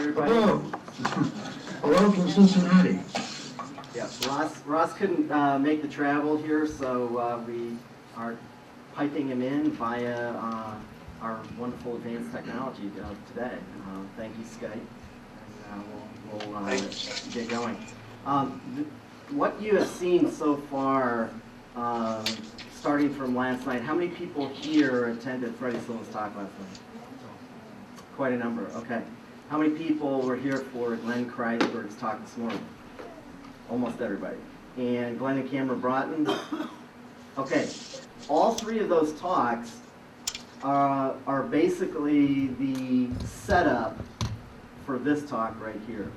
everybody. Hello. Hello from Cincinnati. Yeah, Ross couldn't make the travel here, so we are piping him in via our wonderful advanced technology today. Thank you, Skype. And we'll get going. What you have seen so far, starting from last night, how many people here attended Freddie Sloan's talk last night? Quite a number, okay. How many people were here for Glenn Kreisberg's talk this morning? Almost everybody. And Glenn and Cameron Broughton? Okay. All three of those talks are basically the setup for this talk right here.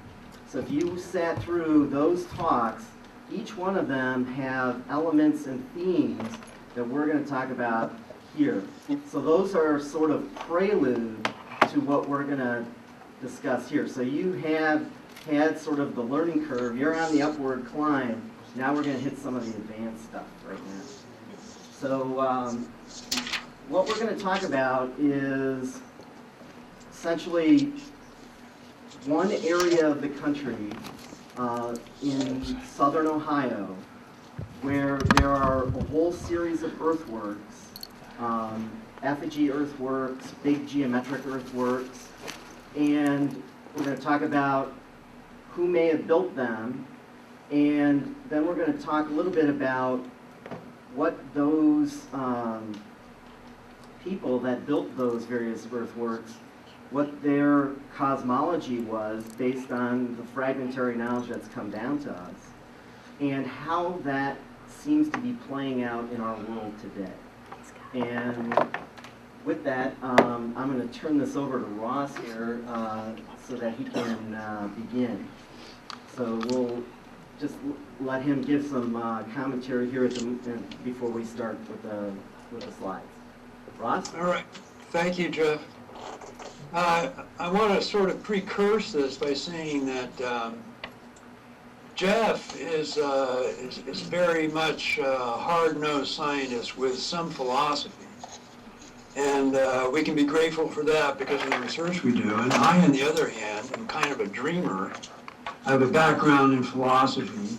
So if you sat through those talks, each one of them have elements and themes that we're going to talk about here. So those are sort of prelude to what we're going to discuss here. So you have had sort of the learning curve. You're on the upward climb. Now we're going to hit some of the advanced stuff right now. So what we're going to talk about is essentially one area of the country in southern Ohio where there are a whole series of earthworks, effigy earthworks, big geometric earthworks, and we're going to talk about who may have built them, and then we're going to talk a little bit about what those people that built those various earthworks, what their cosmology was based on the fragmentary knowledge that's come down to us, and how that seems to be playing out in our world today. And with that, I'm going to turn this over to Ross here so that he can begin. So we'll just let him give some commentary here before we start with the slides. Ross? All right. Thank you, Jeff. I want to sort of precurse this by saying that Jeff is very much a hard-nosed scientist with some philosophy. And we can be grateful for that because of the research we do. And I, on the other hand, am kind of a dreamer. I have a background in philosophy,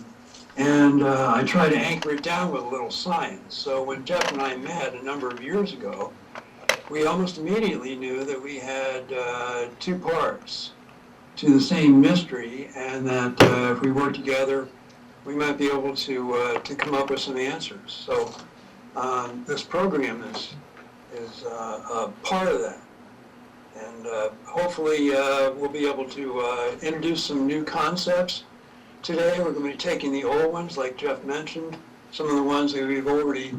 and I try to anchor it down with a little science. So when Jeff and I met a number of years ago, we almost immediately knew that we had two parts to the same mystery, and that if we worked together, we might be able to come up with some answers. So this program is a part of that. And hopefully we'll be able to introduce some new concepts today. We're going to be taking the old ones, like Jeff mentioned, some of the ones that we've already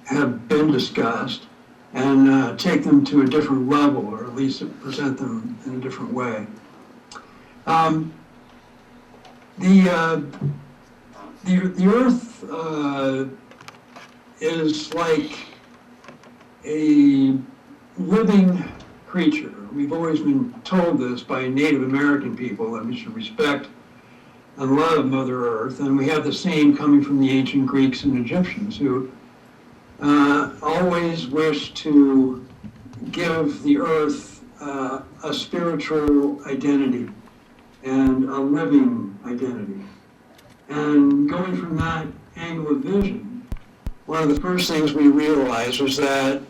have been discussed, and take them to a different level, or at least present them in a different way. The Earth is like a living creature. We've always been told this by Native American people, that we should respect and love Mother Earth, and we have the same coming from the ancient Greeks and Egyptians, who always wished to give the Earth a spiritual identity and a living identity. And going from that angle of vision, one of the first things we realized was that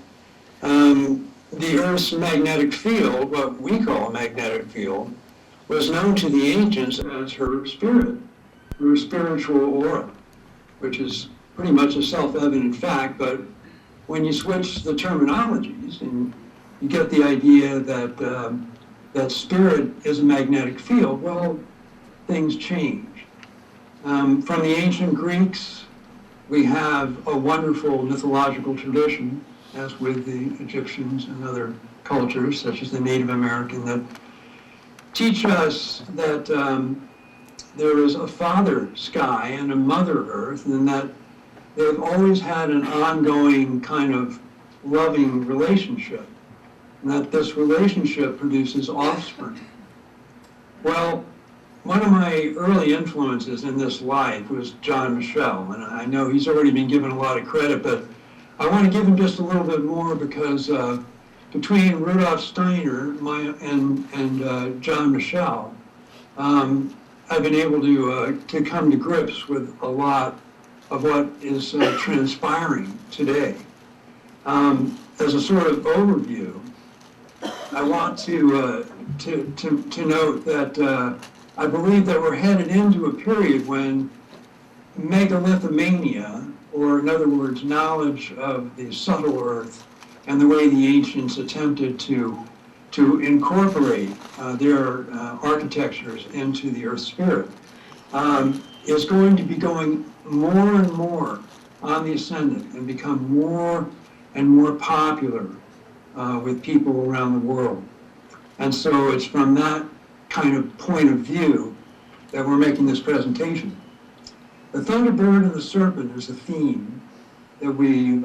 the Earth's magnetic field, what we call a magnetic field, was known to the ancients as her spirit, her spiritual aura, which is pretty much a self-evident fact, but when you switch the terminologies and you get the idea that that spirit is a magnetic field, well, things change. From the ancient Greeks, we have a wonderful mythological tradition, as with the Egyptians and other cultures, such as the Native American, that teach us that there is a father sky and a mother earth, and that they've always had an ongoing kind of loving relationship, and that this relationship produces offspring. Well, one of my early influences in this life was John Michel, and I know he's already been given a lot of credit, but I want to give him just a little bit more because between Rudolf Steiner and John Michel, I've been able to come to grips with a lot of what is transpiring today. As a sort of overview, I want to note that I believe that we're headed into a period when megalithomania, or in other words, knowledge of the subtle earth and the way the ancients attempted to incorporate their architectures into the earth spirit, is going to be going more and more on the ascendant and become more and more popular with people around the world. And so it's from that kind of point of view that we're making this presentation. The Thunderbird and the Serpent is a theme that we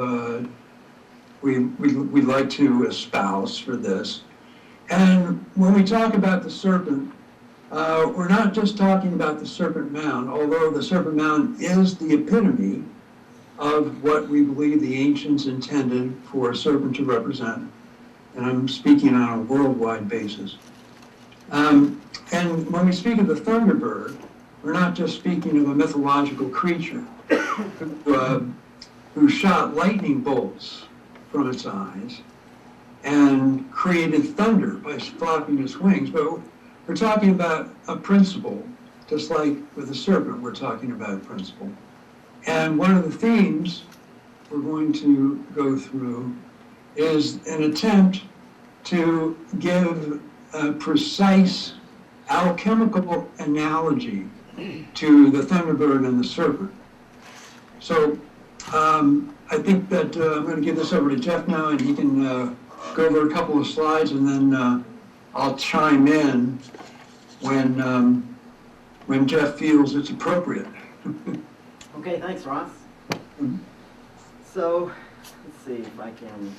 like to espouse for this. And when we talk about the Serpent, we're not just talking about the Serpent Mound, although the Serpent Mound is the epitome of what we believe the ancients intended for a serpent to represent. And I'm speaking on a worldwide basis. And when we speak of the Thunderbird, we're not just speaking of a mythological creature who shot lightning bolts from its eyes and created thunder by flapping its wings, but we're talking about a principle, just like with the serpent, we're talking about a principle. And one of the themes we're going to go through is an attempt to give a precise alchemical analogy to the Thunderbird and the Serpent. So I think that I'm going to give this over to Jeff now, and he can go over a couple of slides, and then I'll chime in when Jeff feels it's appropriate. Okay, thanks, Ross. So, let's see if I can.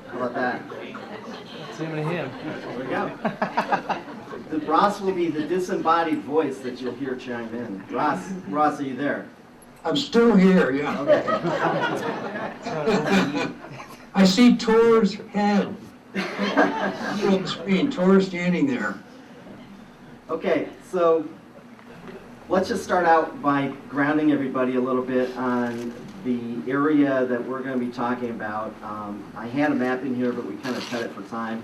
How about that? It's him and him. There we go. Ross will be the disembodied voice that you'll hear chime in. Ross, are you there? I'm still here, yeah. Okay. I see Tor's head on the screen. Tor's standing there. Okay, so let's just start out by grounding everybody a little bit on the area that we're going to be talking about. I had a map in here, but we kind of cut it for time.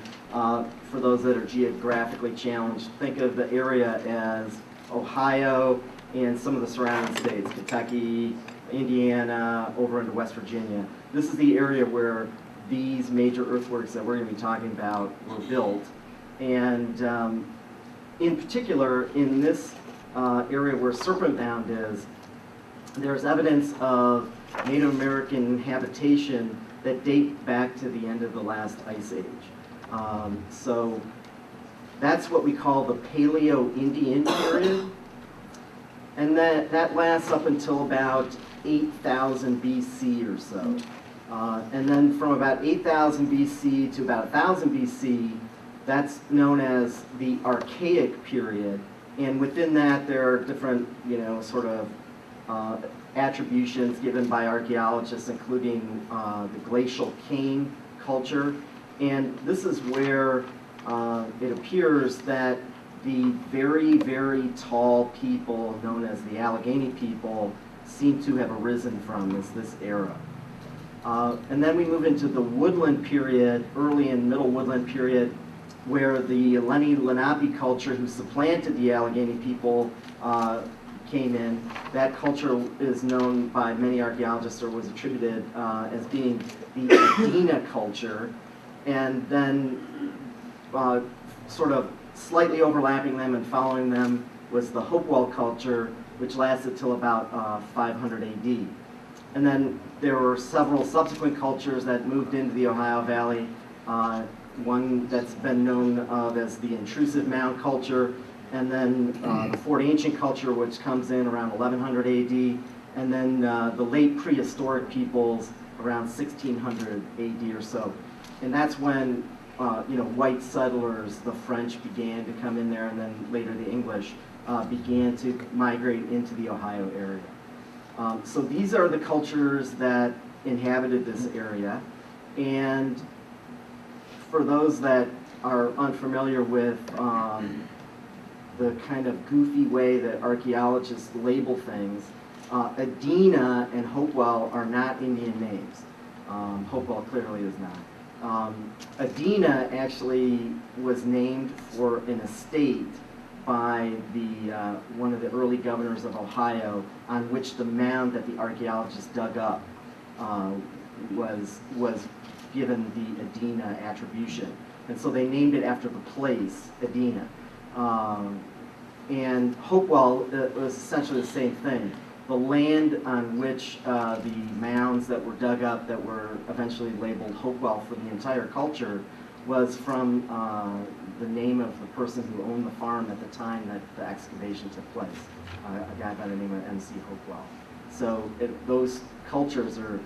For those that are geographically challenged, think of the area as Ohio and some of the surrounding states, Kentucky, Indiana, over into West Virginia. This is the area where these major earthworks that we're going to be talking about were built. And in particular, in this area where Serpent Mound is, there's evidence of Native American habitation that date back to the end of the last ice age. So that's what we call the Paleo-Indian period. And that lasts up until about 8,000 BC or so. And then from about 8,000 BC to about 1,000 BC, that's known as the Archaic period. And within that, there are different, sort of attributions given by archaeologists, including the glacial cane culture. And this is where it appears that the very, very tall people known as the Allegheny people seem to have arisen from this era. And then we move into the woodland period, early and middle woodland period, where the Lenni-Lenape culture, who supplanted the Allegheny people, came in. That culture is known by many archaeologists, or was attributed as being the Adena culture. And then sort of slightly overlapping them and following them was the Hopewell culture, which lasted till about 500 AD. And then there were several subsequent cultures that moved into the Ohio Valley. One that's been known of as the intrusive mound culture, and then the Fort Ancient culture, which comes in around 1100 AD, and then the late prehistoric peoples around 1600 AD or so. And that's when white settlers, the French, began to come in there, and then later the English began to migrate into the Ohio area. So these are the cultures that inhabited this area. And for those that are unfamiliar with the kind of goofy way that archaeologists label things, Adena and Hopewell are not Indian names. Hopewell clearly is not. Adena actually was named for an estate by one of the early governors of Ohio, on which the mound that the archaeologists dug up was given the Adena attribution. And so they named it after the place, Adena. And Hopewell was essentially the same thing. The land on which the mounds that were dug up that were eventually labeled Hopewell for the entire culture was from the name of the person who owned the farm at the time that the excavation took place, a guy by the name of M.C. Hopewell. So those cultures are,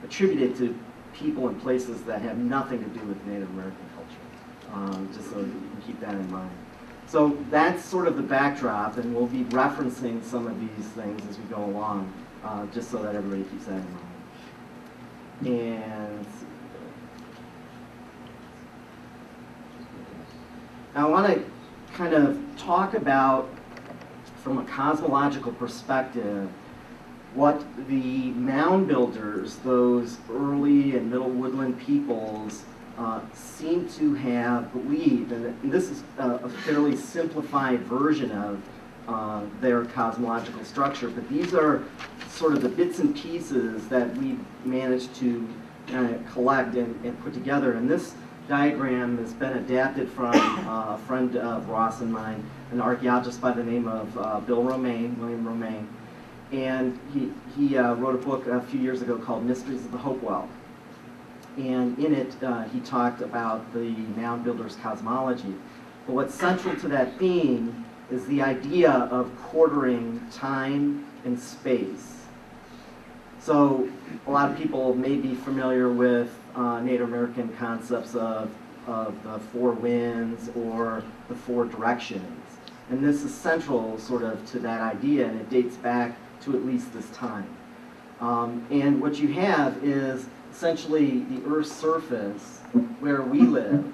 attributed to people and places that have nothing to do with Native American culture, just so you can keep that in mind. So that's sort of the backdrop, and we'll be referencing some of these things as we go along, just so that everybody keeps that in mind. And now I want to kind of talk about, from a cosmological perspective, what the mound builders, those early and middle woodland peoples, seem to have believed, and this is a fairly simplified version of their cosmological structure, but these are sort of the bits and pieces that we managed to collect and put together. And this diagram has been adapted from a friend of Ross and mine, an archaeologist by the name of William Romaine. And he wrote a book a few years ago called Mysteries of the Hopewell. And in it, he talked about the mound builder's cosmology. But what's central to that theme is the idea of quartering time and space. So a lot of people may be familiar with Native American concepts of the four winds or the four directions. And this is central sort of to that idea, and it dates back to at least this time. And what you have is essentially the Earth's surface where we live,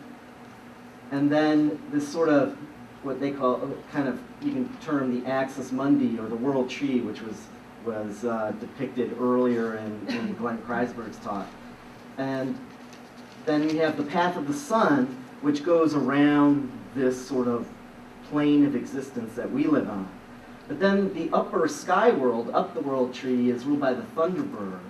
and then this sort of what they call kind of, you can term the axis mundi, or the world tree, which was depicted earlier in Glenn Kreisberg's talk. And then you have the path of the sun, which goes around this sort of plane of existence that we live on. But then the upper sky world, up the world tree, is ruled by the Thunderbird.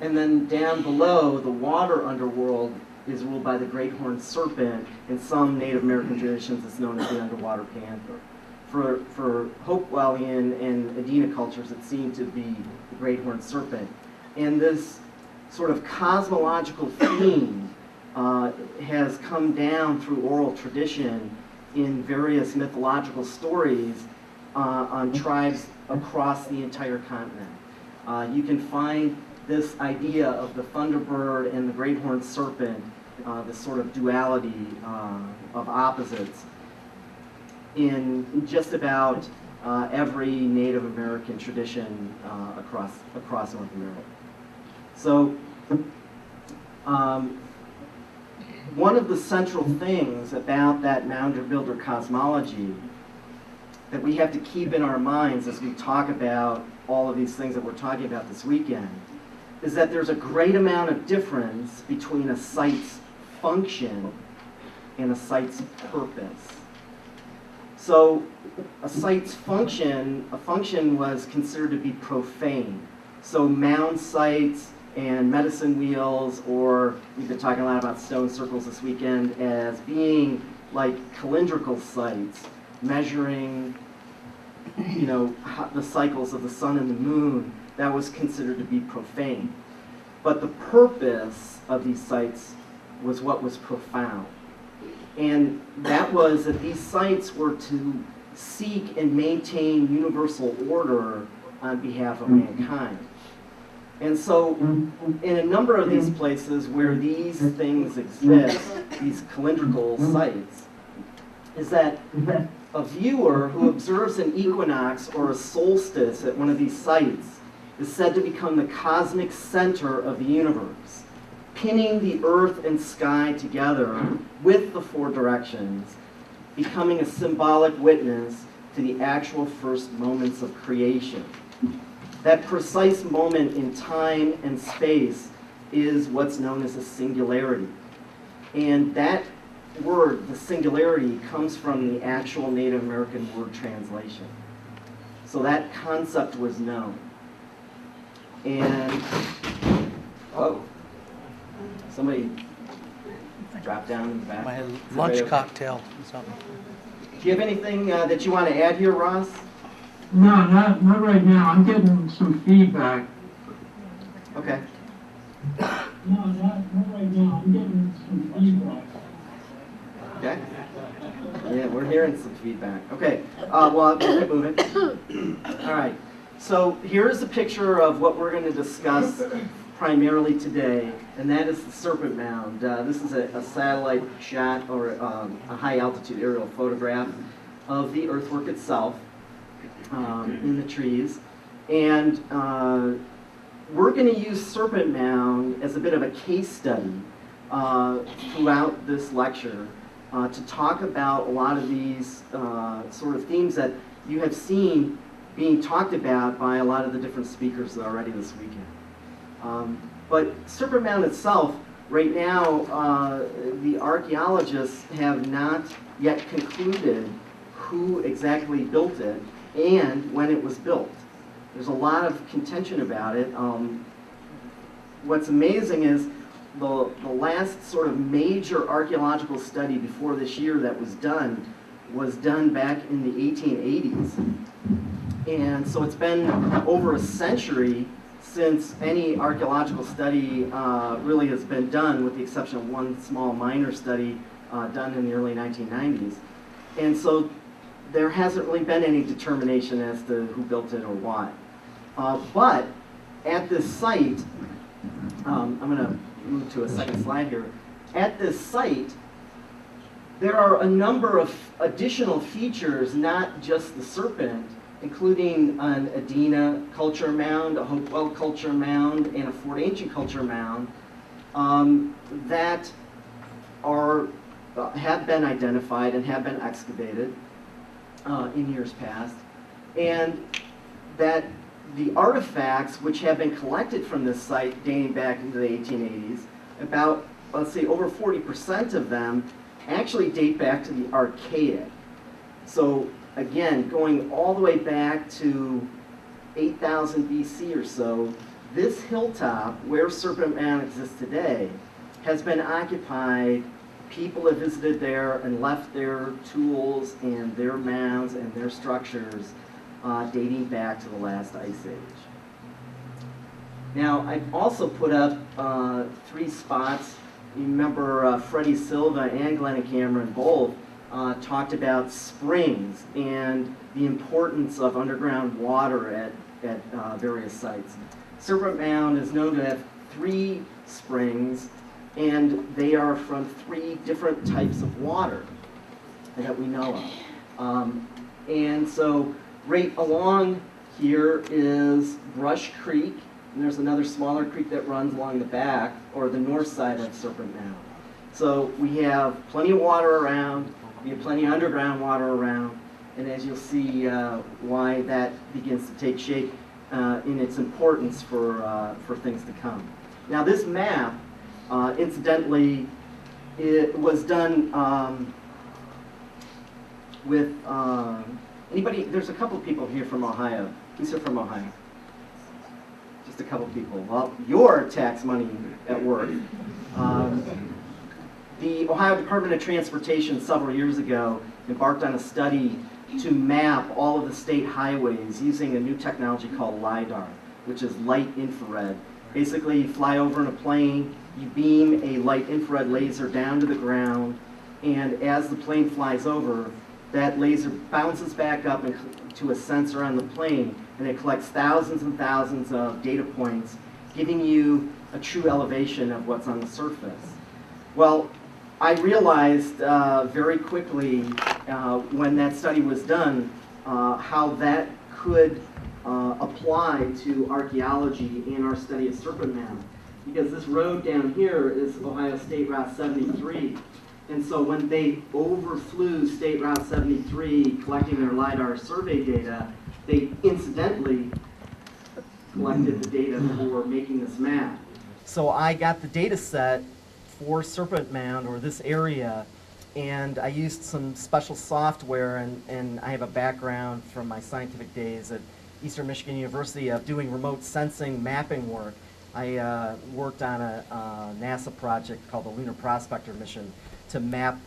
And then down below, the water underworld is ruled by the great horned serpent. In some Native American traditions, it's known as the underwater panther. For Hopewellian and Adena cultures, it seemed to be the great horned serpent. And this sort of cosmological theme has come down through oral tradition in various mythological stories on tribes across the entire continent. You can find this idea of the Thunderbird and the great horned serpent, this sort of duality of opposites, in just about every Native American tradition across North America. So one of the central things about that mound builder cosmology that we have to keep in our minds as we talk about all of these things that we're talking about this weekend is that there's a great amount of difference between a site's function and a site's purpose. So a site's function, a function was considered to be profane. So mound sites and medicine wheels, or we've been talking a lot about stone circles this weekend, as being like calendrical sites, measuring, the cycles of the sun and the moon. That was considered to be profane. But the purpose of these sites was what was profound. And that was that these sites were to seek and maintain universal order on behalf of mankind. And so in a number of these places where these things exist, these calendrical sites, is that A viewer who observes an equinox or a solstice at one of these sites is said to become the cosmic center of the universe, pinning the earth and sky together with the four directions, becoming a symbolic witness to the actual first moments of creation. That precise moment in time and space is what's known as a singularity. And that word, the singularity, comes from the actual Native American word translation. So that concept was known. And, oh, somebody dropped down in the back. My Is lunch everybody okay? cocktail or something. Do you have anything that you want to add here, Ross? No, not right now. I'm getting some feedback. Okay. No, not right now. I'm getting some feedback. Okay. Yeah, we're hearing some feedback. Okay. Well, we'll keep moving. All right. So here's a picture of what we're going to discuss primarily today, and that is the Serpent Mound. This is a satellite shot or a high-altitude aerial photograph of the earthwork itself in the trees. And we're going to use Serpent Mound as a bit of a case study throughout this lecture to talk about a lot of these sort of themes that you have seen being talked about by a lot of the different speakers already this weekend. But Serpent Mound itself, right now, the archaeologists have not yet concluded who exactly built it and when it was built. There's a lot of contention about it. What's amazing is the last sort of major archaeological study before this year that was done back in the 1880s. And so it's been over a century since any archaeological study really has been done, with the exception of one small minor study done in the early 1990s. And so there hasn't really been any determination as to who built it or why. But at this site, I'm going to move to a second slide here. At this site, there are a number of additional features, not just the serpent, including an Adena culture mound, a Hopewell culture mound, and a Fort Ancient culture mound that have been identified and have been excavated in years past, and that the artifacts which have been collected from this site dating back into the 1880s, about, let's say, over 40% of them actually date back to the Archaic. So again, going all the way back to 8,000 BC or so, this hilltop, where Serpent Mound exists today, has been occupied. People have visited there and left their tools and their mounds and their structures dating back to the last ice age. Now, I've also put up 3 spots. You remember Freddie Silva and Glenn Cameron both talked about springs and the importance of underground water at various sites. Serpent Mound is known to have 3 springs, and they are from 3 different types of water that we know of. And so right along here is Brush Creek, and there's another smaller creek that runs along the back, or the north side of Serpent Mound. So we have plenty of water around, we have plenty of underground water around, and as you'll see why that begins to take shape in its importance for things to come. Now this map, incidentally, it was done with anybody. There's a couple people here from Ohio. Who's here from Ohio? Just a couple people. Well, your tax money at work. The Ohio Department of Transportation several years ago embarked on a study to map all of the state highways using a new technology called LIDAR, which is light infrared. Basically, you fly over in a plane, you beam a light infrared laser down to the ground, and as the plane flies over, that laser bounces back up to a sensor on the plane, and it collects thousands and thousands of data points, giving you a true elevation of what's on the surface. Well, I realized very quickly when that study was done how that could apply to archaeology in our study of Serpent Mound. Because this road down here is Ohio State Route 73. And so when they overflew State Route 73 collecting their LiDAR survey data, they incidentally collected the data for making this map. So I got the data set for Serpent Mound, or this area, and I used some special software, and I have a background from my scientific days at Eastern Michigan University of doing remote sensing mapping work. I worked on a NASA project called the Lunar Prospector mission to map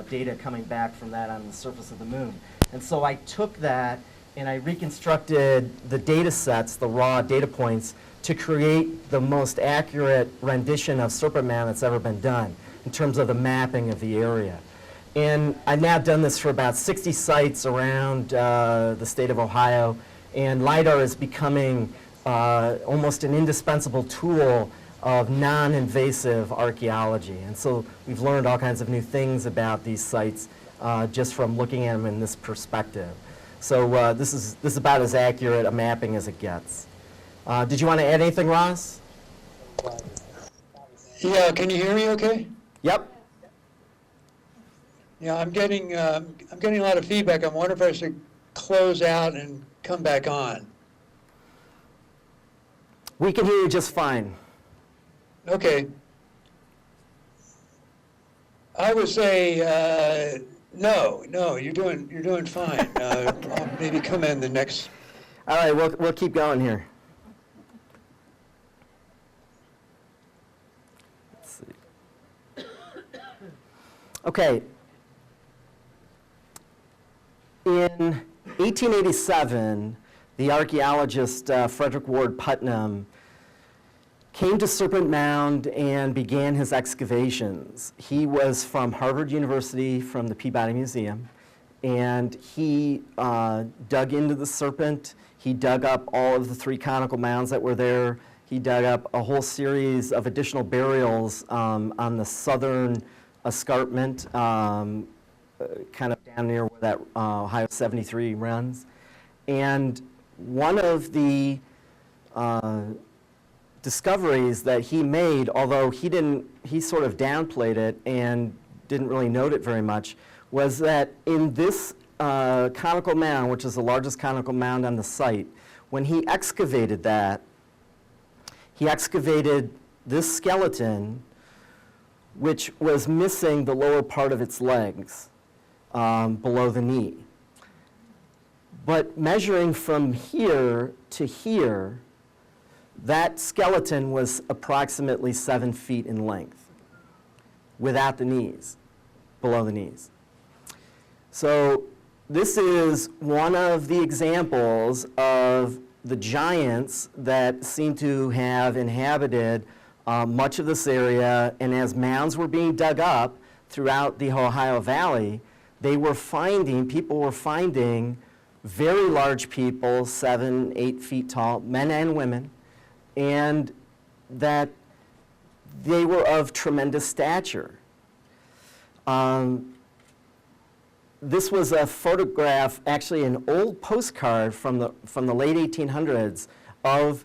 data coming back from that on the surface of the moon. And so I took that and I reconstructed the data sets, the raw data points, to create the most accurate rendition of Serpent Mound that's ever been done in terms of the mapping of the area. And I've now done this for about 60 sites around the state of Ohio, and LiDAR is becoming almost an indispensable tool of non-invasive archaeology. And so we've learned all kinds of new things about these sites just from looking at them in this perspective. So this is about as accurate a mapping as it gets. Did you want to add anything, Ross? Yeah, can you hear me okay? Yep. Yeah, I'm getting a lot of feedback. I'm wondering if I should close out and come back on. We can hear you just fine. Okay. I would say no, you're doing fine. I'll maybe come in the next. All right, we'll keep going here. Let's see. Okay. In 1887, the archaeologist Frederick Ward Putnam came to Serpent Mound and began his excavations. He was from Harvard University, from the Peabody Museum, and he dug into the Serpent. He dug up all of the 3 conical mounds that were there. He dug up a whole series of additional burials on the southern escarpment, kind of down near where that Ohio 73 runs. And one of the discoveries that he made, although he sort of downplayed it and didn't really note it very much, was that in this conical mound, which is the largest conical mound on the site, when he excavated that, he excavated this skeleton, which was missing the lower part of its legs below the knee. But measuring from here to here, that skeleton was approximately 7 feet in length, without the knees, below the knees. So this is one of the examples of the giants that seem to have inhabited much of this area, and as mounds were being dug up throughout the Ohio Valley, people were finding very large people, 7, 8 feet tall, men and women, and that they were of tremendous stature. This was a photograph, actually an old postcard from the late 1800s of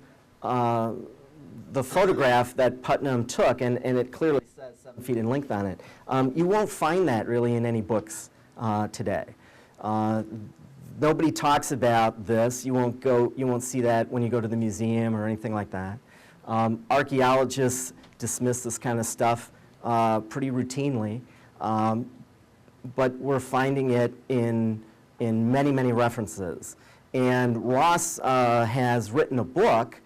the photograph that Putnam took, and it clearly says 7 feet in length on it. You won't find that really in any books today. Nobody talks about this. You won't see that when you go to the museum or anything like that. Archaeologists dismiss this kind of stuff pretty routinely, but we're finding it in many, many references. And Ross has written a book,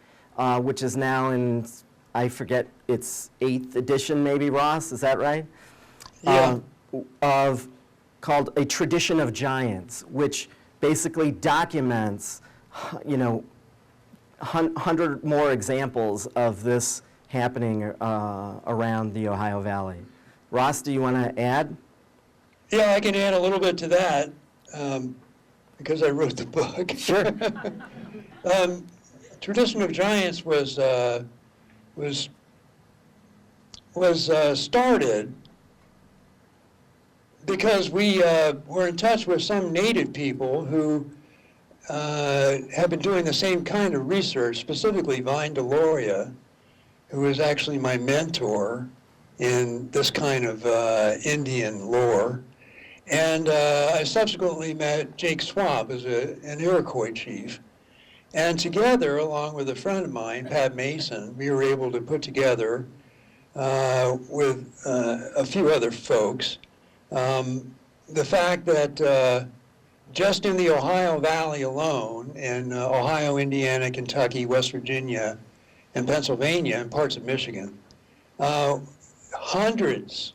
which is now in, I forget, its 8th edition maybe, Ross, is that right? Yeah. Called A Tradition of Giants, which basically documents, 100 more examples of this happening around the Ohio Valley. Ross, do you want to add? Yeah, I can add a little bit to that because I wrote the book. Sure. Tradition of Giants was started because we were in touch with some native people who have been doing the same kind of research, specifically Vine Deloria, who is actually my mentor in this kind of Indian lore. And I subsequently met Jake Swamp as an Iroquois chief. And together, along with a friend of mine, Pat Mason, we were able to put together with a few other folks the fact that just in the Ohio Valley alone, in Ohio, Indiana, Kentucky, West Virginia, and Pennsylvania, and parts of Michigan, hundreds,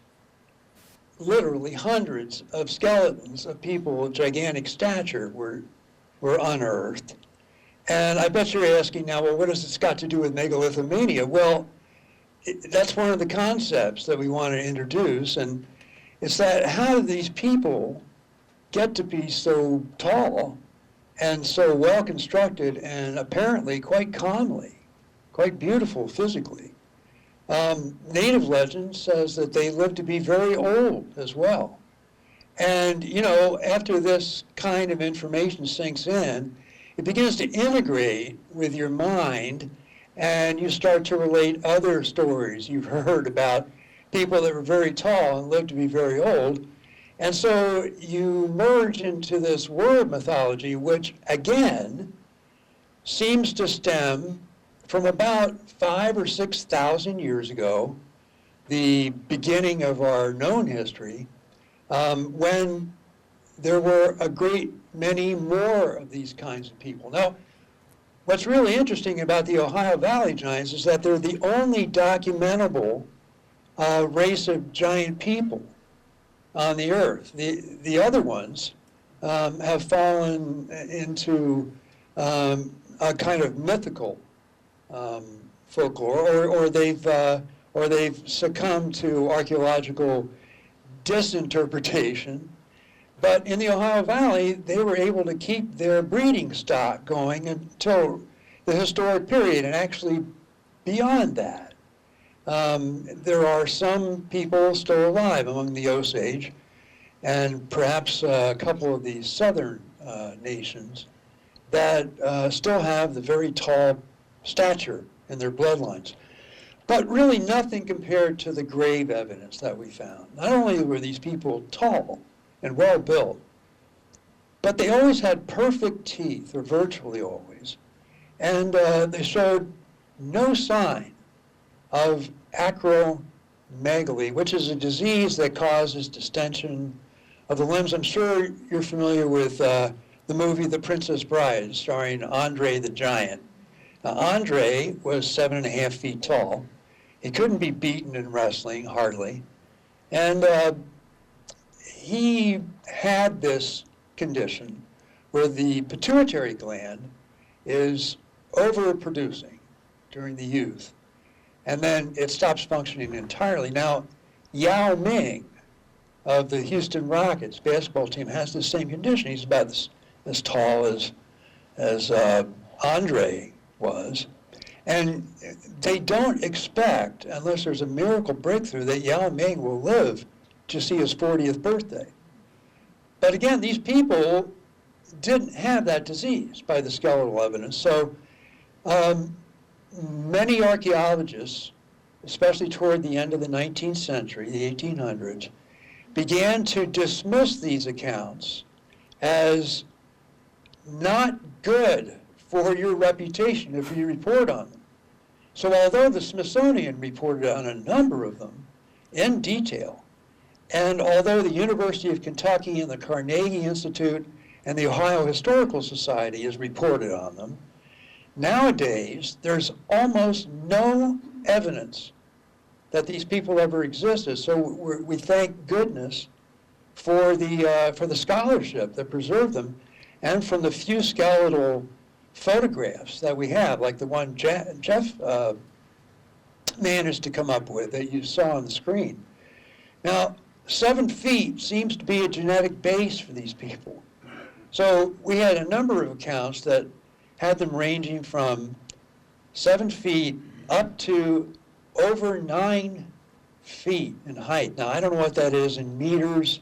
literally hundreds of skeletons of people of gigantic stature were unearthed. And I bet you're asking now, well, what has this got to do with megalithomania? Well, that's one of the concepts that we want to introduce, and it's that how do these people get to be so tall and so well constructed and apparently quite comely, quite beautiful physically? Native legend says that they live to be very old as well. And, you know, after this kind of information sinks in, it begins to integrate with your mind, and you start to relate other stories you've heard about people that were very tall and lived to be very old. And so you merge into this world mythology, which, again, seems to stem from about 5,000 or 6,000 years ago, the beginning of our known history, when there were a great many more of these kinds of people. Now, what's really interesting about the Ohio Valley giants is that they're the only documentable race of giant people on the earth. The other ones have fallen into a kind of mythical folklore, or they've succumbed to archaeological disinterpretation. But in the Ohio Valley, they were able to keep their breeding stock going until the historic period, and actually beyond that. There are some people still alive among the Osage, and perhaps a couple of these southern nations that still have the very tall stature in their bloodlines. But really nothing compared to the grave evidence that we found. Not only were these people tall and well built, but they always had perfect teeth, or virtually always. And they showed no sign of acromegaly, which is a disease that causes distension of the limbs. I'm sure you're familiar with the movie The Princess Bride, starring Andre the Giant. Andre was 7.5 feet tall. He couldn't be beaten in wrestling, hardly. And he had this condition where the pituitary gland is overproducing during the youth, and then it stops functioning entirely. Now, Yao Ming of the Houston Rockets basketball team has the same condition. He's about as tall as Andre was. And they don't expect, unless there's a miracle breakthrough, that Yao Ming will live to see his 40th birthday. But again, these people didn't have that disease by the skeletal evidence. So many archaeologists, especially toward the end of the 19th century, the 1800s, began to dismiss these accounts as not good for your reputation if you report on them. So although the Smithsonian reported on a number of them in detail, and although the University of Kentucky and the Carnegie Institute and the Ohio Historical Society has reported on them, nowadays there's almost no evidence that these people ever existed. So we thank goodness for the scholarship that preserved them, and from the few skeletal photographs that we have, like the one Jeff managed to come up with that you saw on the screen. Now, 7 feet seems to be a genetic base for these people. So we had a number of accounts that had them ranging from 7 feet up to over 9 feet in height. Now, I don't know what that is in meters,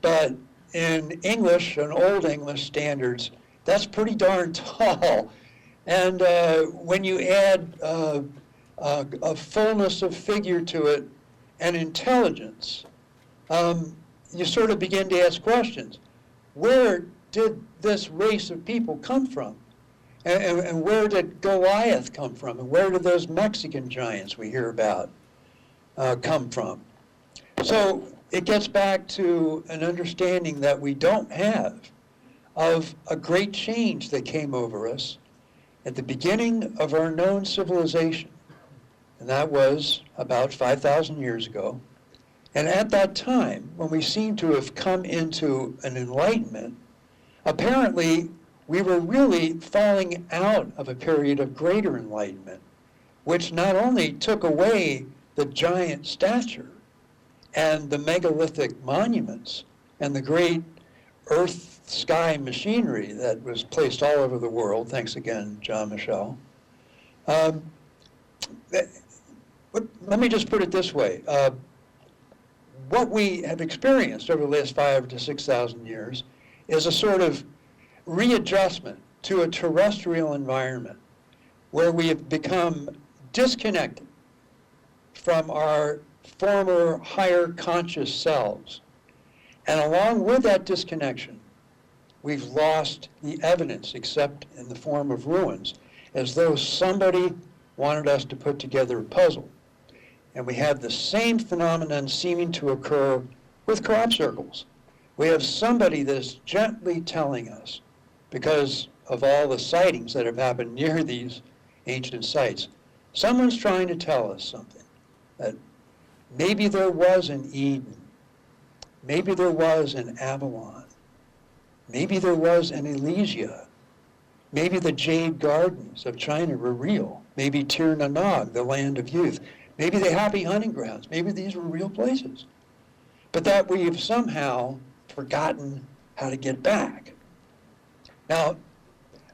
but in English and Old English standards, that's pretty darn tall. And when you add a fullness of figure to it and intelligence, you sort of begin to ask questions. Where did this race of people come from? And where did Goliath come from? And where did those Mexican giants we hear about come from? So it gets back to an understanding that we don't have of a great change that came over us at the beginning of our known civilization. And that was about 5,000 years ago. And at that time, when we seem to have come into an enlightenment, apparently we were really falling out of a period of greater enlightenment, which not only took away the giant stature and the megalithic monuments and the great earth-sky machinery that was placed all over the world, thanks again, John Michel. Let me just put it this way. What we have experienced over the last 5,000 to 6,000 years is a sort of readjustment to a terrestrial environment where we have become disconnected from our former higher conscious selves. And along with that disconnection, we've lost the evidence except in the form of ruins, as though somebody wanted us to put together a puzzle. And we have the same phenomenon seeming to occur with crop circles. We have somebody that is gently telling us, because of all the sightings that have happened near these ancient sites, someone's trying to tell us something, that maybe there was an Eden, maybe there was an Avalon, maybe there was an Elysia, maybe the Jade Gardens of China were real, maybe Tir na Nog, the land of youth, maybe the happy hunting grounds, maybe these were real places, but that we've somehow forgotten how to get back. Now,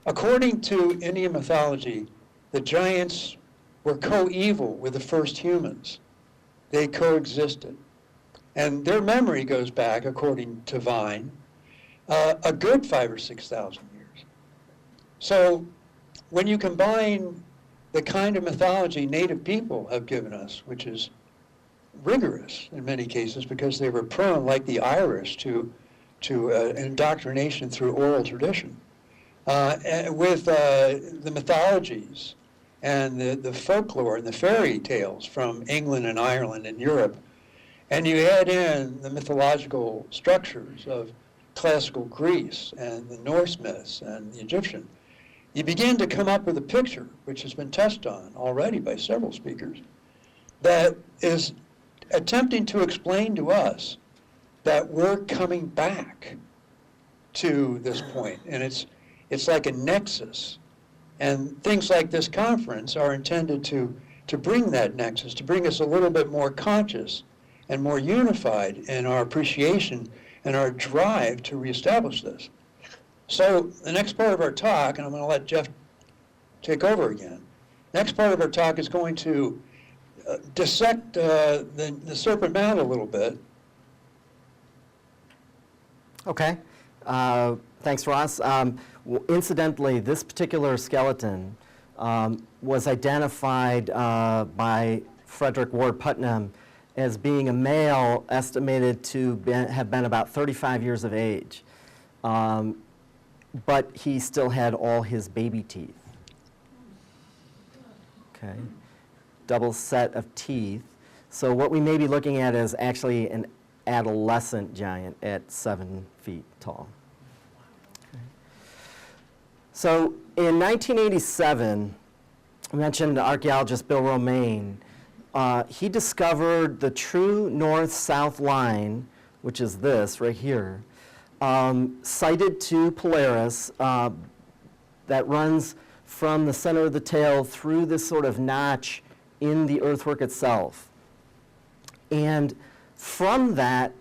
according to Indian mythology, the giants were co-evil with the first humans. They coexisted. And their memory goes back, according to Vine, a good 5,000 or 6,000 years. So when you combine the kind of mythology native people have given us, which is rigorous in many cases because they were prone, like the Irish, to indoctrination through oral tradition, with the mythologies and the folklore and the fairy tales from England and Ireland and Europe, and you add in the mythological structures of classical Greece and the Norse myths and the Egyptian, you begin to come up with a picture, which has been touched on already by several speakers, that is attempting to explain to us that we're coming back to this point, and it's like a nexus. And things like this conference are intended to bring that nexus, to bring us a little bit more conscious and more unified in our appreciation and our drive to reestablish this. So the next part of our talk, and I'm going to let Jeff take over again, next part of our talk is going to dissect the Serpent Mound a little bit. Okay. Thanks, Ross. Incidentally, this particular skeleton was identified by Frederick Ward Putnam as being a male estimated to have been about 35 years of age. But he still had all his baby teeth. Okay. Double set of teeth. So what we may be looking at is actually an adolescent giant at 7 feet tall. Okay. So in 1987, I mentioned archaeologist Bill Romaine. He discovered the true north-south line, which is this right here, sighted to Polaris, that runs from the center of the tail through this sort of notch in the earthwork itself. And from that,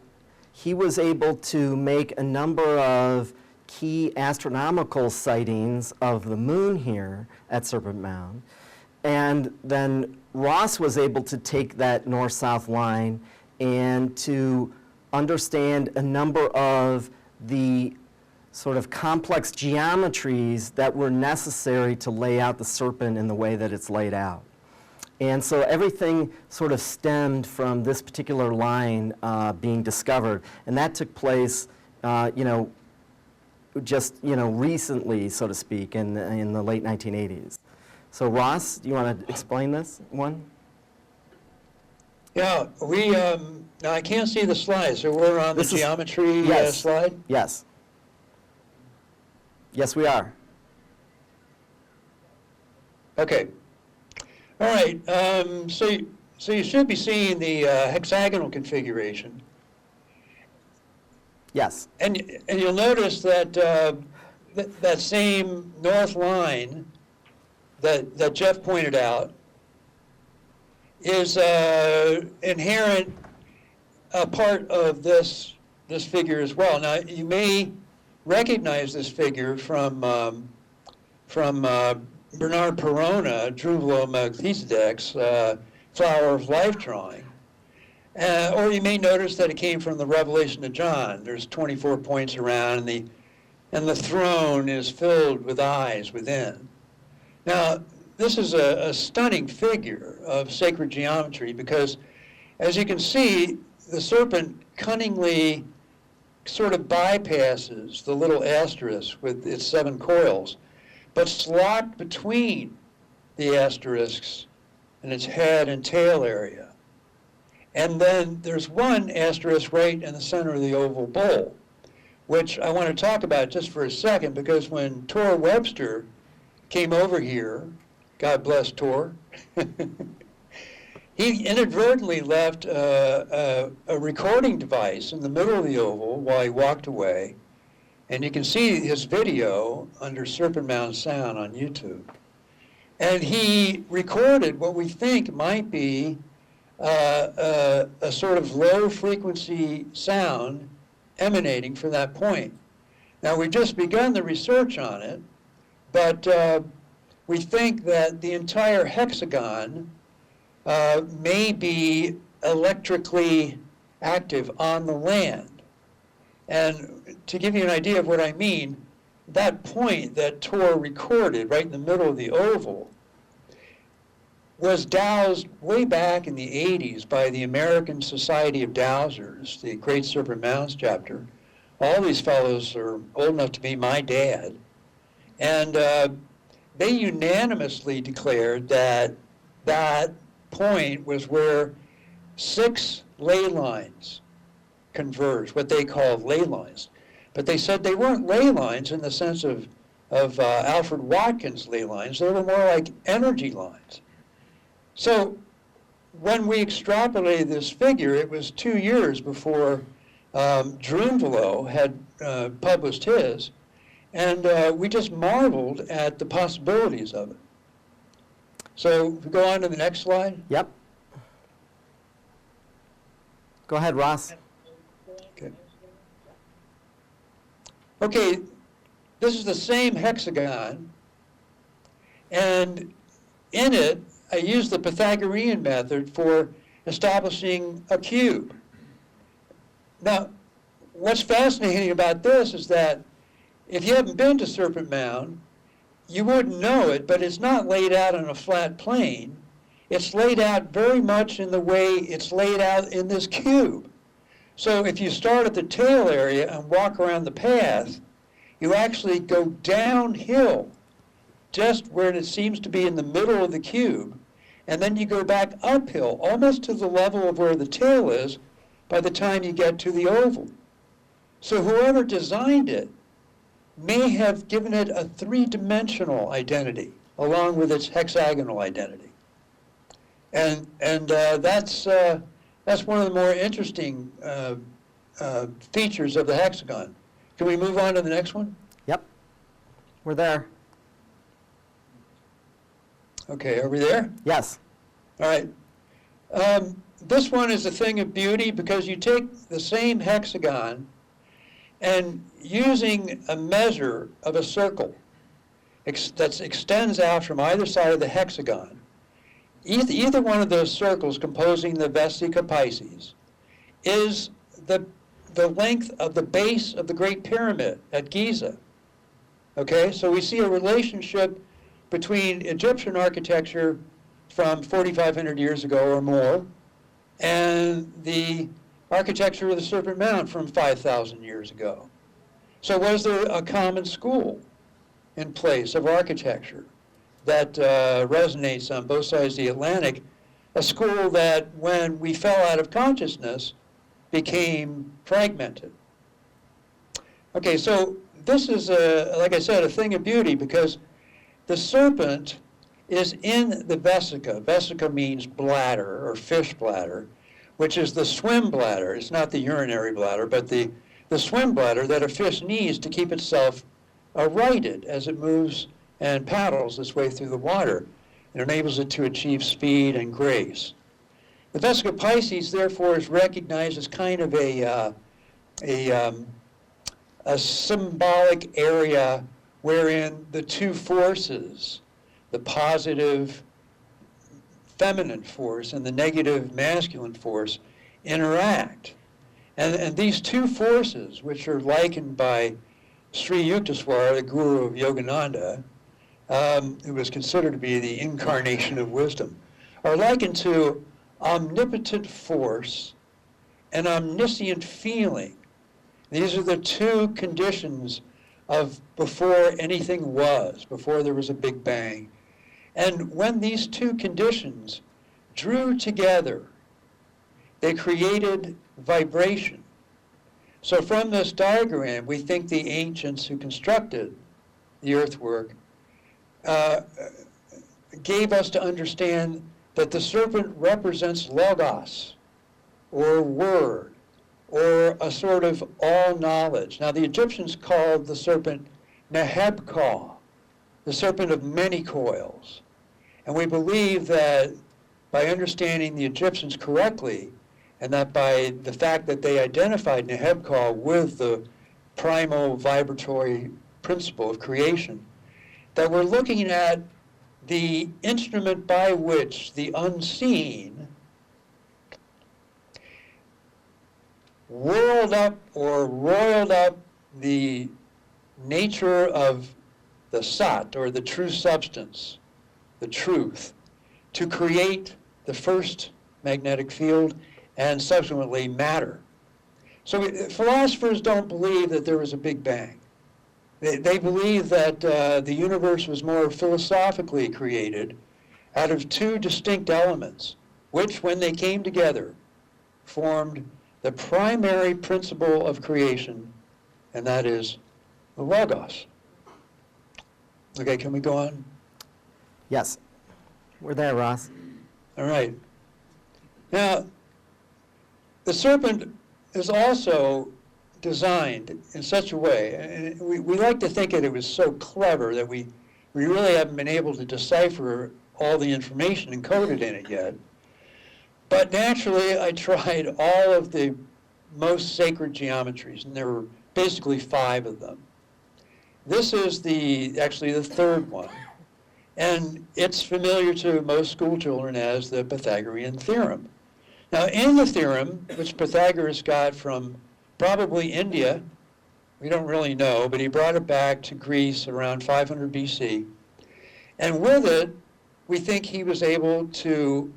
he was able to make a number of key astronomical sightings of the moon here at Serpent Mound. And then Ross was able to take that north-south line and to understand a number of the sort of complex geometries that were necessary to lay out the serpent in the way that it's laid out. And so everything sort of stemmed from this particular line being discovered, and that took place, just recently, so to speak, in the late 1980s. So Ross, do you want to explain this one? Yeah, we, now I can't see the slide, so we're on the geometry yes. slide? Yes. Yes, we are. Okay. All right, so you should be seeing the hexagonal configuration. Yes. And you'll notice that that same north line that Jeff pointed out is inherent a part of this figure as well. Now you may recognize this figure from Bernard Perona, Druvalo Melchizedek's Flower of Life drawing. Or you may notice that it came from the Revelation of John. There's 24 points around, and the throne is filled with eyes within. Now, this is a stunning figure of sacred geometry because, as you can see, the serpent cunningly sort of bypasses the little asterisk with its 7 coils, but it's locked between the asterisks and its head and tail area. And then there's one asterisk right in the center of the oval bowl, which I want to talk about just for a second, because when Tor Webster came over here, God bless Tor, he inadvertently left a recording device in the middle of the oval while he walked away. And you can see his video under Serpent Mound Sound on YouTube. And he recorded what we think might be a sort of low frequency sound emanating from that point. Now, we've just begun the research on it, but we think that the entire hexagon may be electrically active on the land. And to give you an idea of what I mean, that point that Tor recorded right in the middle of the oval was dowsed way back in the 80s by the American Society of Dowsers, the Great Serpent Mounds chapter. All these fellows are old enough to be my dad. And they unanimously declared that that point was where 6 ley lines converge, what they called ley lines. But they said they weren't ley lines in the sense of Alfred Watkins' ley lines. They were more like energy lines. So when we extrapolated this figure, it was 2 years before Druvalo had published his, and we just marveled at the possibilities of it. So if we go on to the next slide. Yep. Go ahead, Ross. Okay, this is the same hexagon, and in it, I used the Pythagorean method for establishing a cube. Now, what's fascinating about this is that if you haven't been to Serpent Mound, you wouldn't know it, but it's not laid out on a flat plane. It's laid out very much in the way it's laid out in this cube. So if you start at the tail area and walk around the path, you actually go downhill just where it seems to be in the middle of the cube, and then you go back uphill, almost to the level of where the tail is by the time you get to the oval. So whoever designed it may have given it a 3-dimensional identity along with its hexagonal identity. And that's one of the more interesting features of the hexagon. Can we move on to the next one? Yep. We're there. Okay, are we there? Yes. All right. This one is a thing of beauty because you take the same hexagon and using a measure of a circle that extends out from either side of the hexagon, either one of those circles composing the Vesica Piscis is the the length of the base of the Great Pyramid at Giza. Okay, so we see a relationship between Egyptian architecture from 4,500 years ago or more and the architecture of the Serpent Mound from 5,000 years ago. So was there a common school in place of architecture that resonates on both sides of the Atlantic, a school that when we fell out of consciousness became fragmented? Okay, so this is, like I said, a thing of beauty because the serpent is in the Vesica. Vesica means bladder or fish bladder, which is the swim bladder. It's not the urinary bladder, but the swim bladder that a fish needs to keep itself righted as it moves and paddles its way through the water. It enables it to achieve speed and grace. The Vesica piscis, therefore, is recognized as kind of a symbolic area wherein the two forces, the positive feminine force and the negative masculine force, interact. And these two forces, which are likened by Sri Yukteswar, the guru of Yogananda, who was considered to be the incarnation of wisdom, are likened to omnipotent force and omniscient feeling. These are the two conditions of before anything was, before there was a Big Bang. And when these two conditions drew together, they created vibration. So from this diagram, we think the ancients who constructed the earthwork gave us to understand that the serpent represents logos, or word, or a sort of all-knowledge. Now, the Egyptians called the serpent Neheb-Ka, the serpent of many coils. And we believe that by understanding the Egyptians correctly, and that by the fact that they identified Neheb-Ka with the primal vibratory principle of creation, that we're looking at the instrument by which the unseen whirled up or roiled up the nature of the sat, or the true substance, the truth, to create the first magnetic field and subsequently matter. So philosophers don't believe that there was a Big Bang. They believe that the universe was more philosophically created out of two distinct elements, which, when they came together, formed the primary principle of creation, and that is the Logos. Okay, can we go on? Yes. We're there, Ross. All right. Now, the serpent is also designed in such a way, and we like to think that it was so clever that we really haven't been able to decipher all the information encoded in it yet. But naturally, I tried all of the most sacred geometries, and there were basically 5 of them. This is actually the third one, and it's familiar to most school children as the Pythagorean theorem. Now, in the theorem, which Pythagoras got from probably India, we don't really know, but he brought it back to Greece around 500 BC, and with it, we think he was able to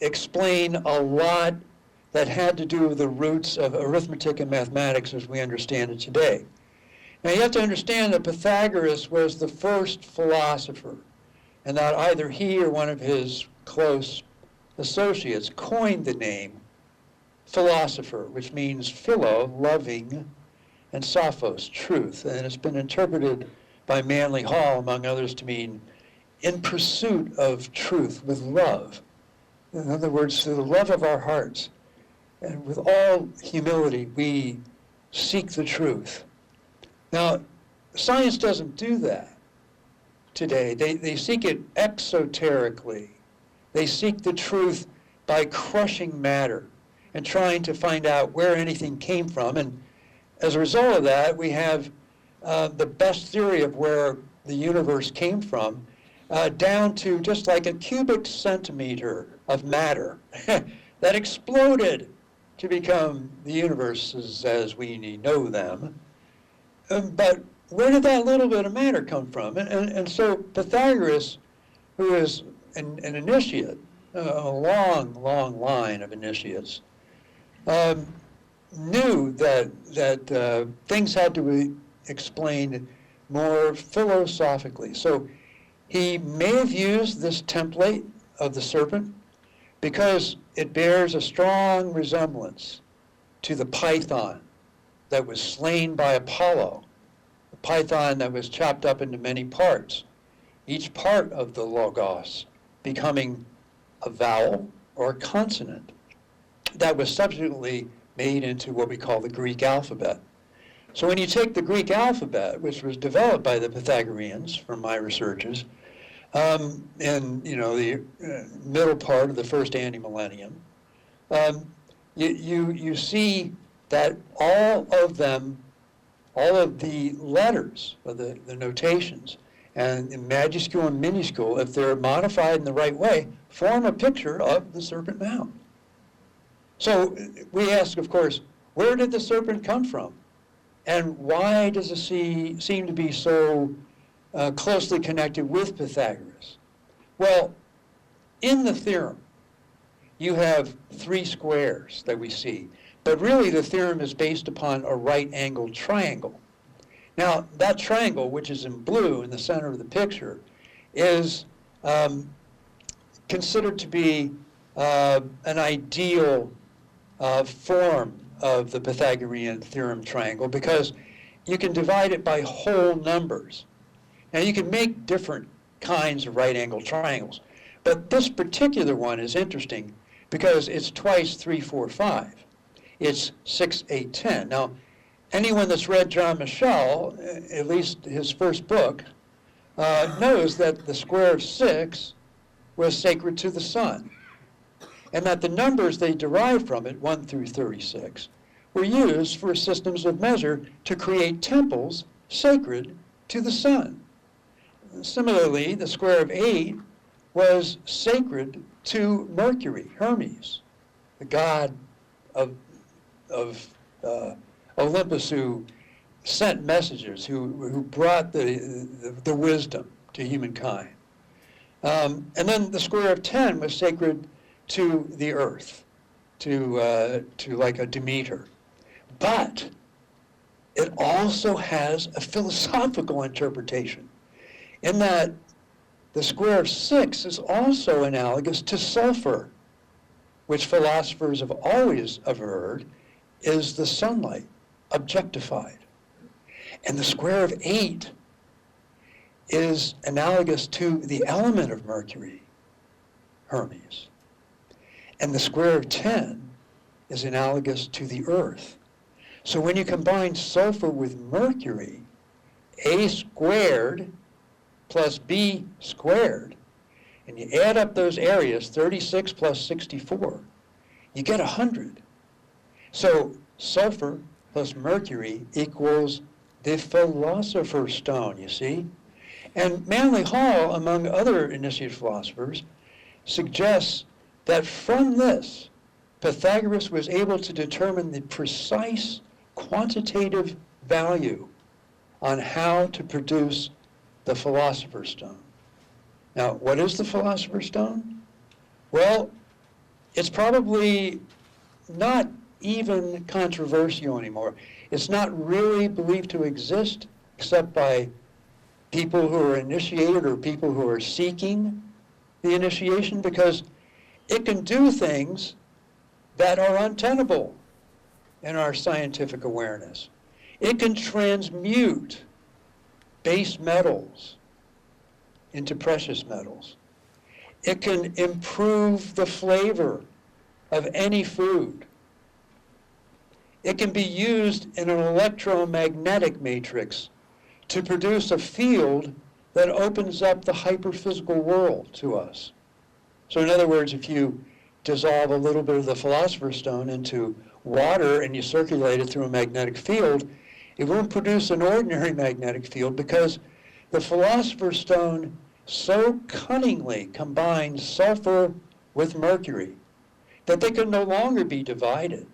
explain a lot that had to do with the roots of arithmetic and mathematics as we understand it today. Now, you have to understand that Pythagoras was the first philosopher, and that either he or one of his close associates coined the name philosopher, which means philo, loving, and sophos, truth. And it's been interpreted by Manly Hall, among others, to mean in pursuit of truth with love. In other words, through the love of our hearts, and with all humility, we seek the truth. Now, science doesn't do that today. They seek it exoterically. They seek the truth by crushing matter and trying to find out where anything came from. And as a result of that, we have the best theory of where the universe came from, down to just like a cubic centimeter of matter that exploded to become the universes as we know them. But where did that little bit of matter come from? And so Pythagoras, who is an initiate, a long, long line of initiates, knew that things had to be explained more philosophically. So he may have used this template of the serpent because it bears a strong resemblance to the python that was slain by Apollo, the python that was chopped up into many parts, each part of the logos becoming a vowel or a consonant that was subsequently made into what we call the Greek alphabet. So when you take the Greek alphabet, which was developed by the Pythagoreans from my researches, in the middle part of the first anti-millennium, you see that all of the letters of the notations, and in majuscule and minuscule, if they're modified in the right way, form a picture of the Serpent Mound. So we ask, of course, where did the serpent come from? And why does it seem to be so closely connected with Pythagoras? Well, in the theorem, you have 3 squares that we see, but really the theorem is based upon a right-angled triangle. Now, that triangle, which is in blue in the center of the picture, is considered to be an ideal form of the Pythagorean theorem triangle because you can divide it by whole numbers. Now, you can make different kinds of right-angled triangles, but this particular one is interesting because it's twice 3, 4, 5. It's 6, 8, 10. Now, anyone that's read John Michel, at least his first book, knows that the square of 6 was sacred to the sun, and that the numbers they derived from it, 1 through 36, were used for systems of measure to create temples sacred to the sun. Similarly, the square of 8 was sacred to Mercury, Hermes, the god of Olympus, who sent messengers, who brought the wisdom to humankind. And then the square of 10 was sacred to the earth, to like a Demeter. But it also has a philosophical interpretation in that the square of 6 is also analogous to sulfur, which philosophers have always averred is the sunlight objectified. And the square of 8 is analogous to the element of Mercury, Hermes. And the square of 10 is analogous to the earth. So when you combine sulfur with mercury, A squared plus B squared, and you add up those areas, 36 plus 64, you get 100. So sulfur plus mercury equals the philosopher's stone, you see? And Manly Hall, among other initiated philosophers, suggests that from this, Pythagoras was able to determine the precise quantitative value on how to produce the philosopher's stone. Now, what is the philosopher's stone? Well, it's probably not even controversial anymore. It's not really believed to exist except by people who are initiated or people who are seeking the initiation, because it can do things that are untenable in our scientific awareness. It can transmute base metals into precious metals. It can improve the flavor of any food. It can be used in an electromagnetic matrix to produce a field that opens up the hyperphysical world to us. So in other words, if you dissolve a little bit of the philosopher's stone into water and you circulate it through a magnetic field, it won't produce an ordinary magnetic field because the philosopher's stone so cunningly combines sulfur with mercury that they can no longer be divided.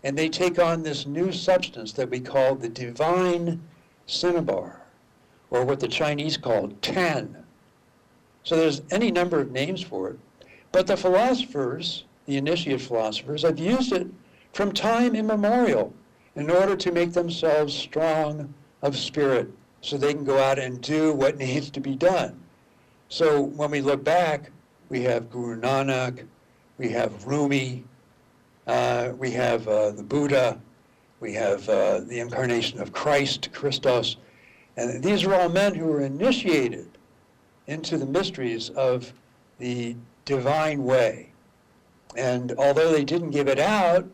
and they take on this new substance that we call the divine cinnabar, or what the Chinese call tan. So there's any number of names for it. But the philosophers, the initiate philosophers, have used it from time immemorial in order to make themselves strong of spirit so they can go out and do what needs to be done. So when we look back, we have Guru Nanak, we have Rumi, we have the Buddha, we have the incarnation of Christ, Christos, and these are all men who were initiated into the mysteries of the divine way. And although they didn't give it out,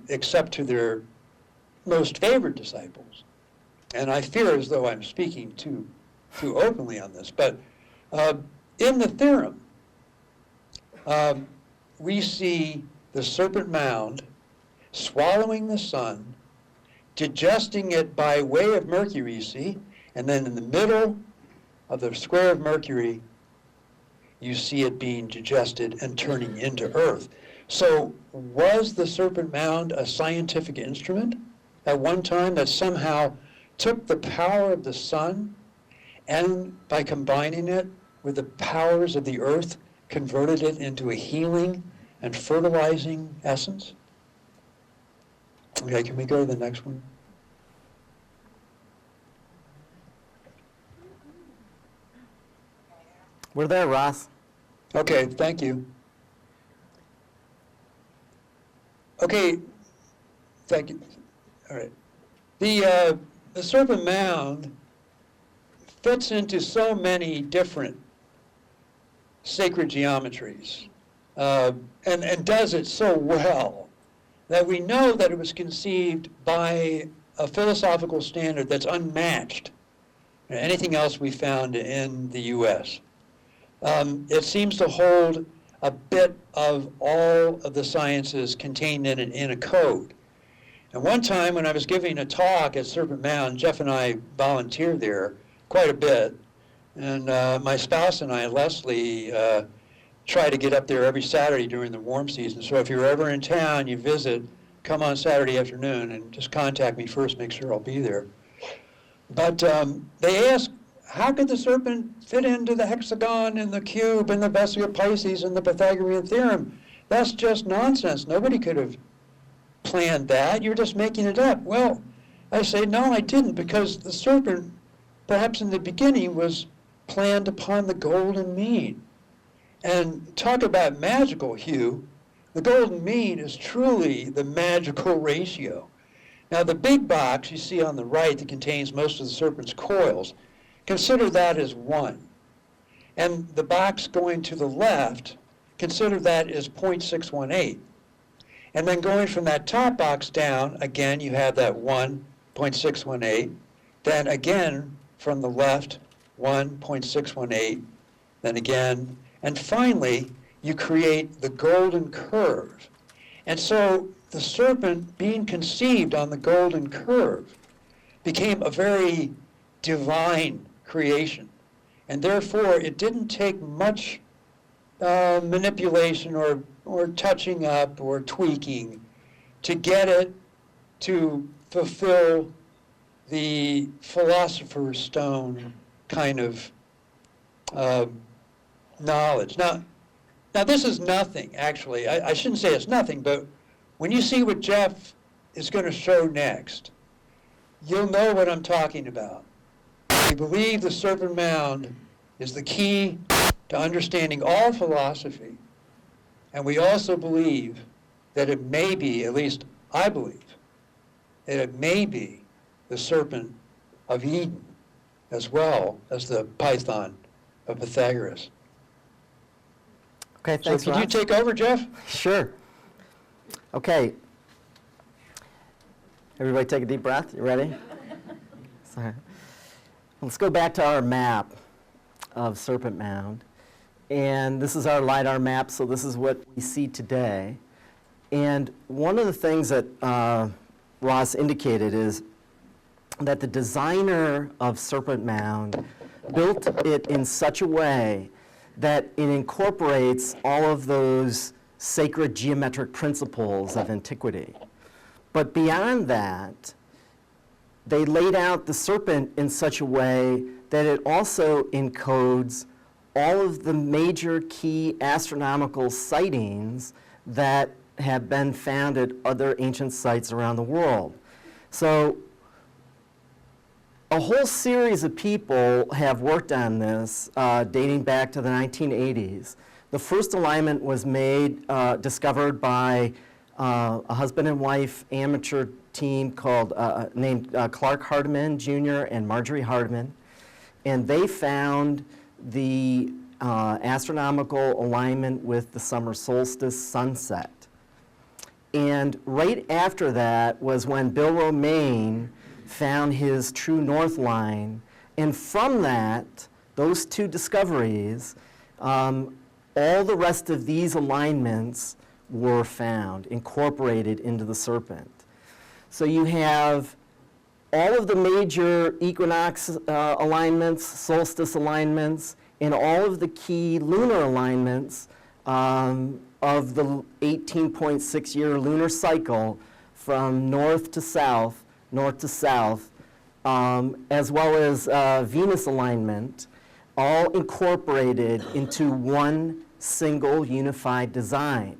except to their most favored disciples, and I fear as though I'm speaking too openly on this, but in the theorem, we see the Serpent Mound swallowing the sun, digesting it by way of Mercury, you see, and then in the middle of the square of Mercury, you see it being digested and turning into Earth. So was the Serpent Mound a scientific instrument at one time that somehow took the power of the sun and by combining it with the powers of the earth, converted it into a healing and fertilizing essence? Okay, can we go to the next one? We're there, Ross. Okay, thank you. Okay, thank you. All right. The Serpent Mound fits into so many different sacred geometries and does it so well that we know that it was conceived by a philosophical standard that's unmatched anything else we found in the U.S. It seems to hold a bit of all of the sciences contained in a code. And one time when I was giving a talk at Serpent Mound, Jeff and I volunteered there quite a bit. And my spouse and I, Leslie, try to get up there every Saturday during the warm season. So if you're ever in town, you visit, come on Saturday afternoon and just contact me first, make sure I'll be there. But they asked, how could the serpent fit into the hexagon and the cube and the Vesica Pisces and the Pythagorean theorem? That's just nonsense. Nobody could have planned that. You're just making it up. Well, I say, no, I didn't, because the serpent, perhaps in the beginning, was planned upon the golden mean. And talk about magical, Hugh. The golden mean is truly the magical ratio. Now, the big box you see on the right that contains most of the serpent's coils, consider that as 1. And the box going to the left, consider that as 0.618. And then going from that top box down, again, you have that 1.618. Then again, from the left, 1.618. Then again, and finally, you create the golden curve. And so the serpent, being conceived on the golden curve, became a very divine creation. And therefore, it didn't take much manipulation or touching up or tweaking to get it to fulfill the philosopher's stone kind of knowledge. Now this is nothing, actually. I shouldn't say it's nothing, but when you see what Jeff is going to show next, you'll know what I'm talking about. We believe the Serpent Mound is the key to understanding all philosophy, and we also believe that it may be, at least I believe, that it may be the serpent of Eden as well as the python of Pythagoras. Okay, thanks, So could you Ross. take over, Jeff? Sure. Okay. Everybody take a deep breath. You ready? Sorry. Let's go back to our map of Serpent Mound. And this is our LiDAR map, so this is what we see today. And one of the things that Ross indicated is that the designer of Serpent Mound built it in such a way that it incorporates all of those sacred geometric principles of antiquity. But beyond that, they laid out the serpent in such a way that it also encodes all of the major key astronomical sightings that have been found at other ancient sites around the world. So a whole series of people have worked on this dating back to the 1980s. The first alignment was made, discovered by a husband and wife amateur team named Clark Hardiman Jr. and Marjorie Hardiman. And they found the astronomical alignment with the summer solstice sunset. And right after that was when Bill Romaine found his true north line. And from that, those two discoveries, all the rest of these alignments were found, incorporated into the serpent. So you have all of the major equinox alignments, solstice alignments, and all of the key lunar alignments of the 18.6-year lunar cycle from north to south, as well as Venus alignment, all incorporated into one single unified design.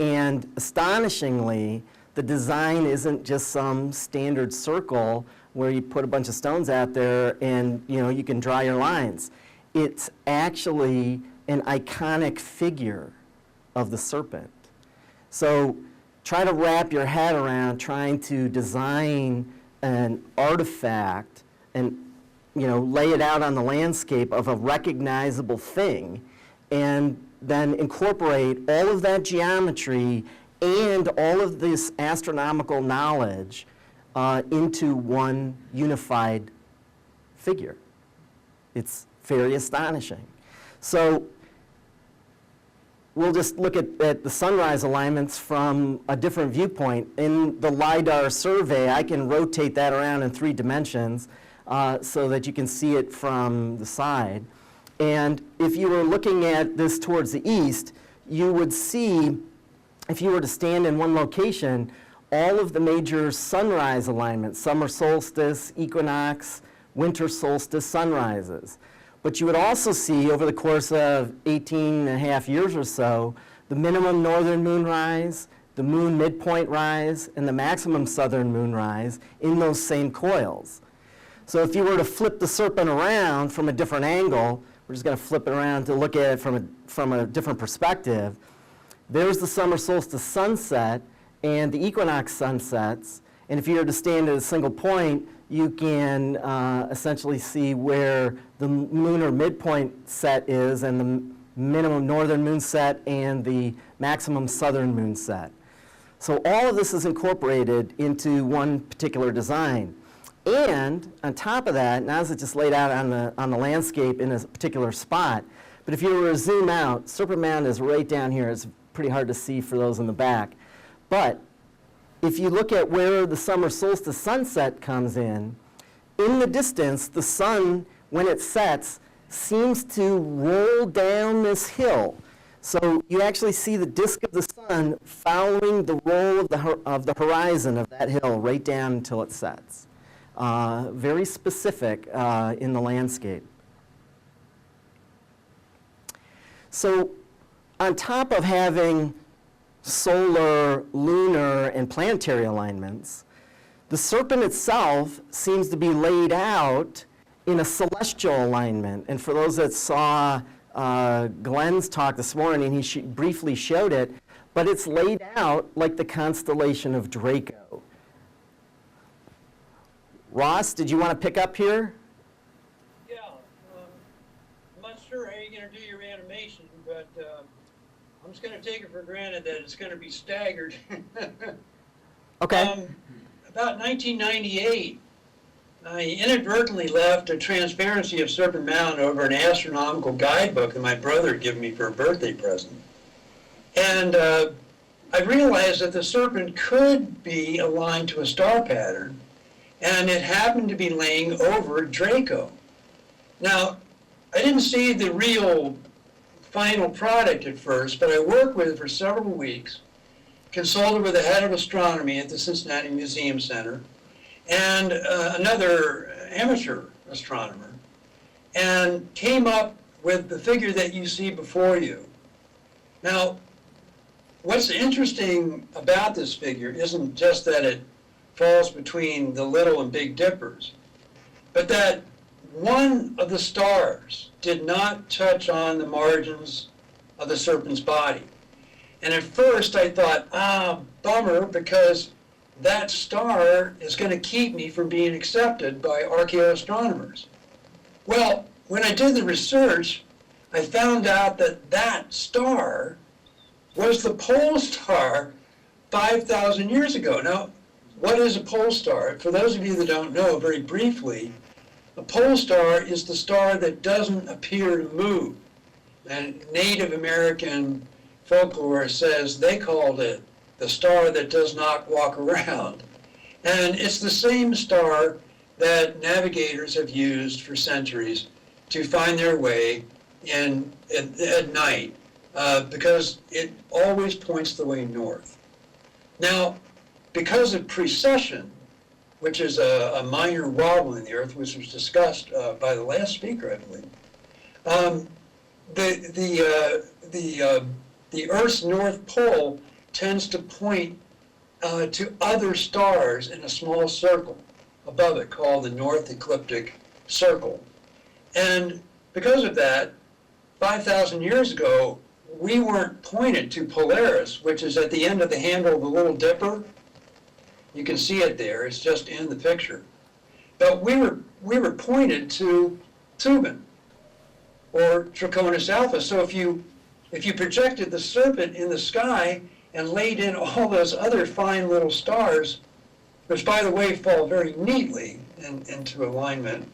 And astonishingly, the design isn't just some standard circle where you put a bunch of stones out there and you can draw your lines. It's actually an iconic figure of the serpent. So try to wrap your head around trying to design an artifact and lay it out on the landscape of a recognizable thing, and then incorporate all of that geometry and all of this astronomical knowledge into one unified figure. It's very astonishing. So we'll just look at the sunrise alignments from a different viewpoint. In the LiDAR survey, I can rotate that around in 3 dimensions so that you can see it from the side. And if you were looking at this towards the east, you would see, if you were to stand in one location, all of the major sunrise alignments, summer solstice, equinox, winter solstice sunrises. But you would also see, over the course of 18 and a half years or so, the minimum northern moonrise, the moon midpoint rise, and the maximum southern moonrise in those same coils. So if you were to flip the serpent around from a different angle, we're just going to flip it around to look at it from a different perspective. There's the summer solstice sunset and the equinox sunsets. And if you were to stand at a single point, you can essentially see where the lunar midpoint set is and the minimum northern moon set and the maximum southern moon set. So all of this is incorporated into one particular design. And on top of that, now it's just laid out on the landscape in a particular spot, but if you were to zoom out, Serpent Mound is right down here. It's pretty hard to see for those in the back. But if you look at where the summer solstice sunset comes in the distance, the sun, when it sets, seems to roll down this hill. So you actually see the disk of the sun following the roll of the horizon of that hill right down until it sets. Very specific in the landscape. So on top of having solar, lunar, and planetary alignments, the serpent itself seems to be laid out in a celestial alignment. And for those that saw Glenn's talk this morning, he briefly showed it, but it's laid out like the constellation of Draco. Ross, did you want to pick up here? Yeah, I'm not sure how you're going to do your animation, but I'm just going to take it for granted that it's going to be staggered. Okay. About 1998, I inadvertently left a transparency of Serpent Mound over an astronomical guidebook that my brother had given me for a birthday present. And I realized that the serpent could be aligned to a star pattern, and it happened to be laying over Draco. Now, I didn't see the real final product at first, but I worked with it for several weeks, consulted with the head of astronomy at the Cincinnati Museum Center and another amateur astronomer, and came up with the figure that you see before you. Now, what's interesting about this figure isn't just that it falls between the Little and Big Dippers, but that one of the stars did not touch on the margins of the serpent's body. And at first I thought, bummer, because that star is going to keep me from being accepted by archaeoastronomers. Well, when I did the research, I found out that that star was the pole star 5,000 years ago. Now, what is a pole star? For those of you that don't know, very briefly, a pole star is the star that doesn't appear to move. And Native American folklore says they called it the star that does not walk around. And it's the same star that navigators have used for centuries to find their way at night, because it always points the way north. Now, because of precession, which is a minor wobble in the Earth, which was discussed by the last speaker, I believe, the Earth's North Pole tends to point to other stars in a small circle above it called the North Ecliptic Circle. And because of that, 5,000 years ago, we weren't pointed to Polaris, which is at the end of the handle of the Little Dipper. You can see it there, it's just in the picture. But we were pointed to Tuban, or Draconis Alpha. So if you projected the serpent in the sky and laid in all those other fine little stars, which by the way fall very neatly into alignment,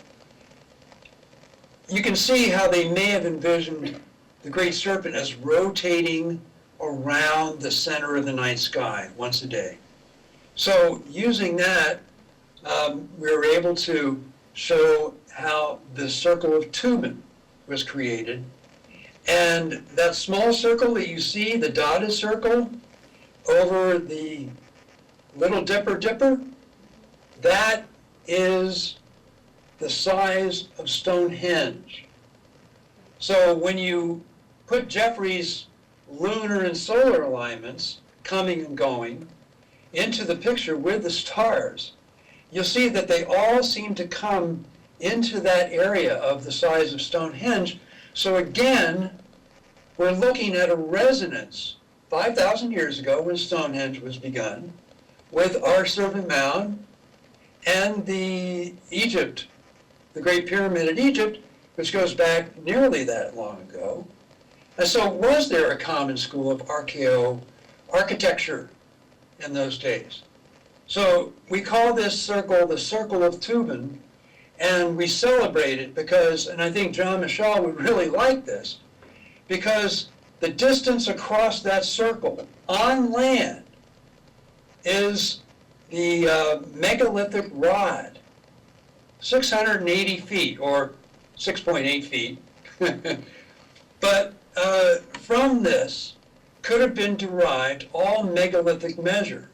you can see how they may have envisioned the great serpent as rotating around the center of the night sky once a day. So using that, we were able to show how the circle of Tuban was created. And that small circle that you see, the dotted circle, over the Little Dipper, that is the size of Stonehenge. So when you put Jeffrey's lunar and solar alignments, coming and going, into the picture with the stars, you'll see that they all seem to come into that area of the size of Stonehenge. So again, we're looking at a resonance 5,000 years ago when Stonehenge was begun with our Serpent Mound and the Egypt, the Great Pyramid at Egypt, which goes back nearly that long ago. And so was there a common school of architecture in those days? So we call this circle the Circle of Tuban, and we celebrate it because, and I think John Michel would really like this, because the distance across that circle on land is the megalithic rod, 680 feet, or 6.8 feet. But from this could have been derived all megalithic measure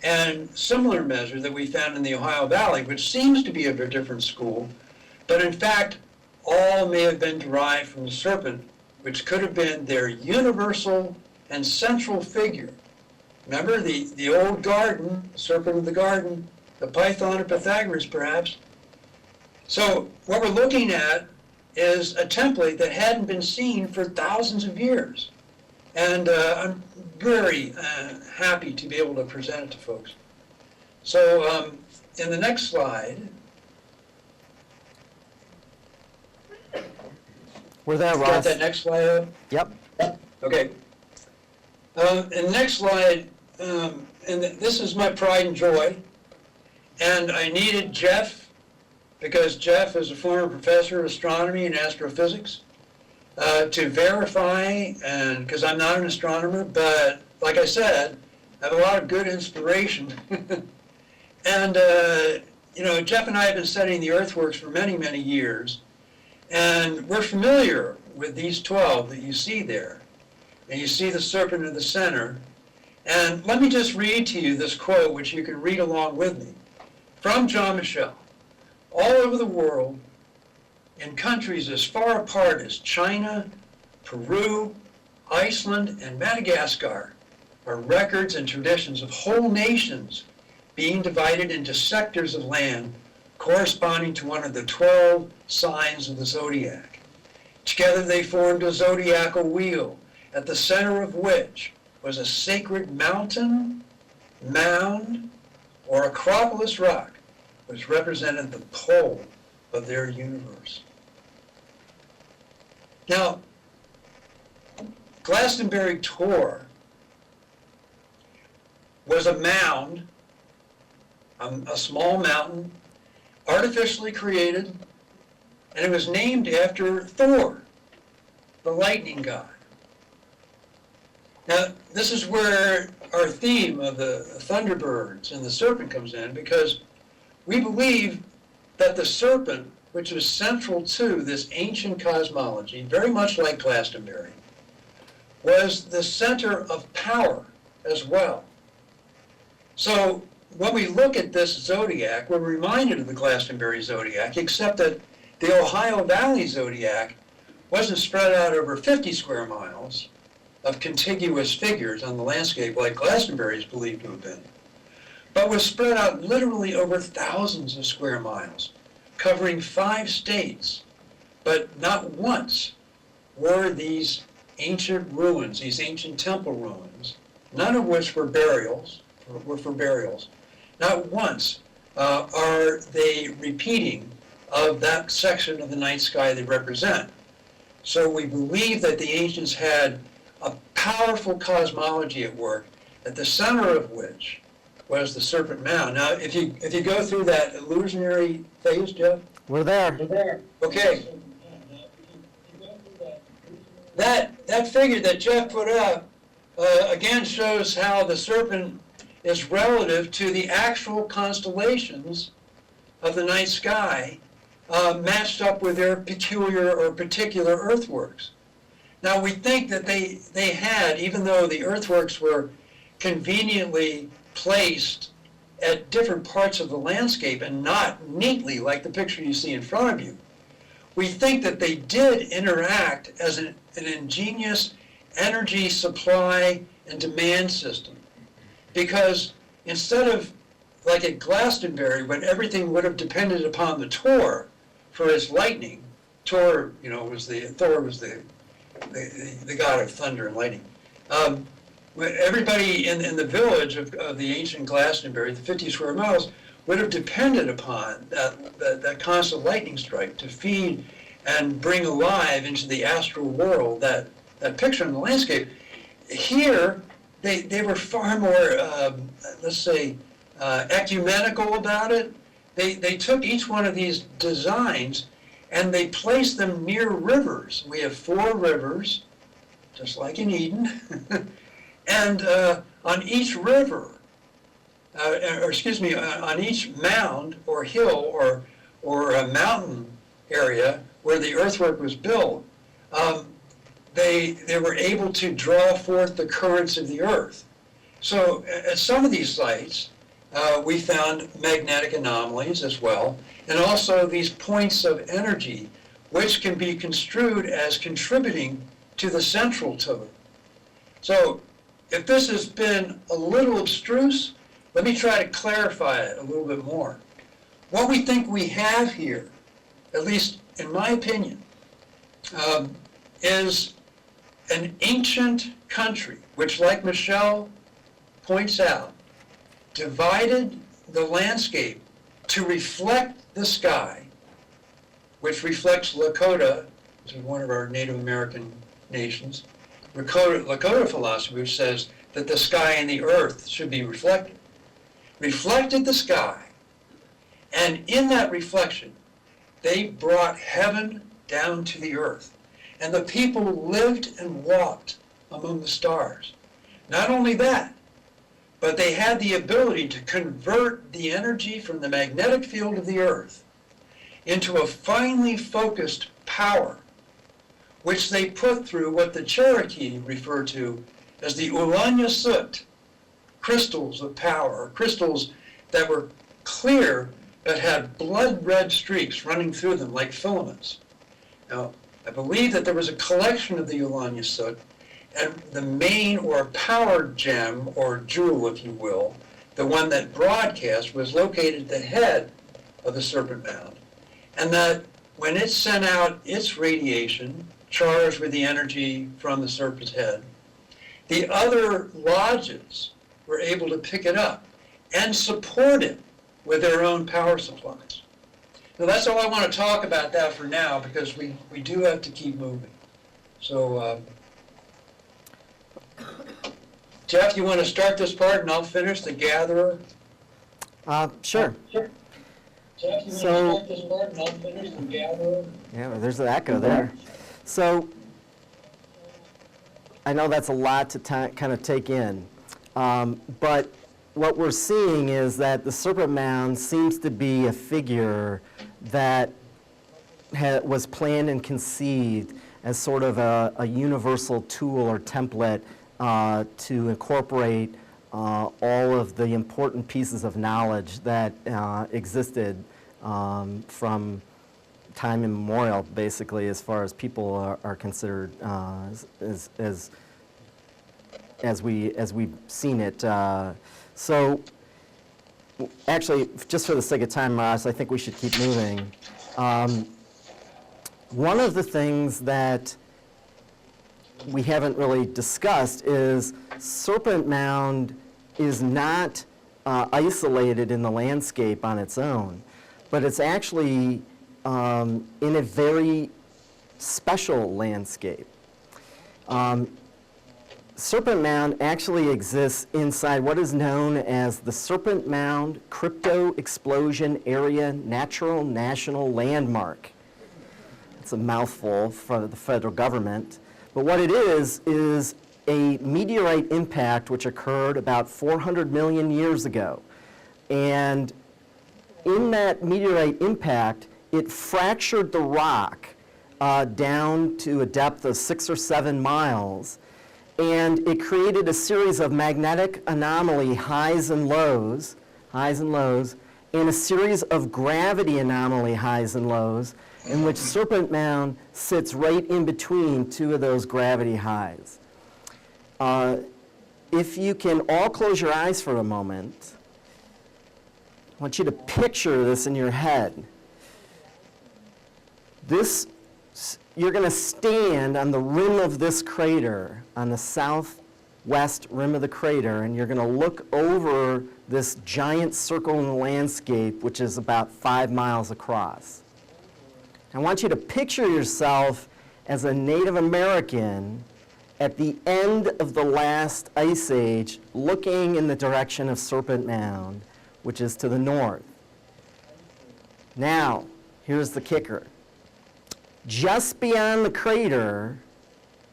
and similar measure that we found in the Ohio Valley, which seems to be of a different school, but in fact, all may have been derived from the serpent, which could have been their universal and central figure. Remember the old garden, serpent of the garden, the Python of Pythagoras perhaps. So what we're looking at is a template that hadn't been seen for thousands of years. And I'm very happy to be able to present it to folks. So in the next slide, We're there, got Ross. that next slide up? Yep. Okay. And the next slide, and this is my pride and joy. And I needed Jeff, because Jeff is a former professor of astronomy and astrophysics, to verify, and because I'm not an astronomer, but like I said, I have a lot of good inspiration. And, Jeff and I have been studying the Earthworks for many, many years. And we're familiar with these 12 that you see there. And you see the serpent in the center. And let me just read to you this quote, which you can read along with me, from John Michel. All over the world, in countries as far apart as China, Peru, Iceland, and Madagascar, are records and traditions of whole nations being divided into sectors of land corresponding to one of the 12 signs of the zodiac. Together they formed a zodiacal wheel, at the center of which was a sacred mountain, mound, or acropolis rock, which represented the pole of their universe. Now, Glastonbury Tor was a mound, a small mountain, artificially created, and it was named after Thor, the lightning god. Now, this is where our theme of the Thunderbirds and the serpent comes in, because we believe that the serpent, which is central to this ancient cosmology, very much like Glastonbury, was the center of power as well. So when we look at this zodiac, we're reminded of the Glastonbury zodiac, except that the Ohio Valley zodiac wasn't spread out over 50 square miles of contiguous figures on the landscape like Glastonbury is believed to have been, but was spread out literally over thousands of square miles, covering 5 states. But not once were these ancient ruins, these ancient temple ruins, none of which were for burials, not once are they repeating of that section of the night sky they represent. So we believe that the ancients had a powerful cosmology at work, at the center of which was the Serpent Mound. Now, if you go through that illusionary phase, Jeff? We're there. Okay. That figure that Jeff put up, again shows how the serpent is relative to the actual constellations of the night sky, matched up with their peculiar or particular earthworks. Now, we think that they had, even though the earthworks were conveniently placed at different parts of the landscape and not neatly like the picture you see in front of you, we think that they did interact as an ingenious energy supply and demand system. Because instead of, like at Glastonbury, when everything would have depended upon the Tor for its lightning, Thor was the god of thunder and lightning. Everybody in the village of the ancient Glastonbury, the 50 square miles, would have depended upon that constant lightning strike to feed and bring alive into the astral world that picture in the landscape. Here, they were far more, let's say, ecumenical about it. They took each one of these designs and they placed them near rivers. We have 4 rivers, just like in Eden. And on each river, on each mound or hill or a mountain area where the earthwork was built, they were able to draw forth the currents of the earth. So at some of these sites, we found magnetic anomalies as well, and also these points of energy, which can be construed as contributing to the central tone. So if this has been a little abstruse, let me try to clarify it a little bit more. What we think we have here, at least in my opinion, is an ancient country, which, like Michel points out, divided the landscape to reflect the sky, which reflects Lakota, which is one of our Native American nations, Lakota philosophy, which says that the sky and the earth should be reflected. Reflected the sky, and in that reflection, they brought heaven down to the earth. And the people lived and walked among the stars. Not only that, but they had the ability to convert the energy from the magnetic field of the earth into a finely focused power, which they put through what the Cherokee refer to as the Ulanya Sut, crystals of power, or crystals that were clear but had blood red streaks running through them like filaments. Now, I believe that there was a collection of the Ulania soot, and the main or power gem, or jewel, if you will, the one that broadcast, was located at the head of the Serpent Mound. And that when it sent out its radiation, charged with the energy from the serpent's head, the other lodges were able to pick it up and support it with their own power supplies. Now that's all I want to talk about that for now, because we do have to keep moving. So, Jeff, you want to start this part and I'll finish the gatherer? Sure. Sure. Jeff, you So- want to start this part and I'll finish the gatherer? Yeah, well, there's an echo there. So I know that's a lot to kind of take in, but what we're seeing is that the Serpent Mound seems to be a figure that was planned and conceived as sort of a universal tool or template to incorporate all of the important pieces of knowledge that existed from time immemorial, basically, as far as people are considered, as we've seen it. So, actually, just for the sake of time, Ross, I think we should keep moving. One of the things that we haven't really discussed is Serpent Mound is not isolated in the landscape on its own, but it's actually in a very special landscape. Serpent Mound actually exists inside what is known as the Serpent Mound Crypto Explosion Area Natural National Landmark. It's a mouthful for the federal government, but what it is a meteorite impact which occurred about 400 million years ago. And in that meteorite impact, it fractured the rock down to a depth of 6 or 7 miles, and it created a series of magnetic anomaly highs and lows, and a series of gravity anomaly highs and lows, in which Serpent Mound sits right in between two of those gravity highs. If you can all close your eyes for a moment, I want you to picture this in your head. You're going to stand on the rim of this crater, on the southwest rim of the crater, and you're going to look over this giant circle in the landscape, which is about 5 miles across. I want you to picture yourself as a Native American at the end of the last ice age, looking in the direction of Serpent Mound, which is to the north. Now, here's the kicker. Just beyond the crater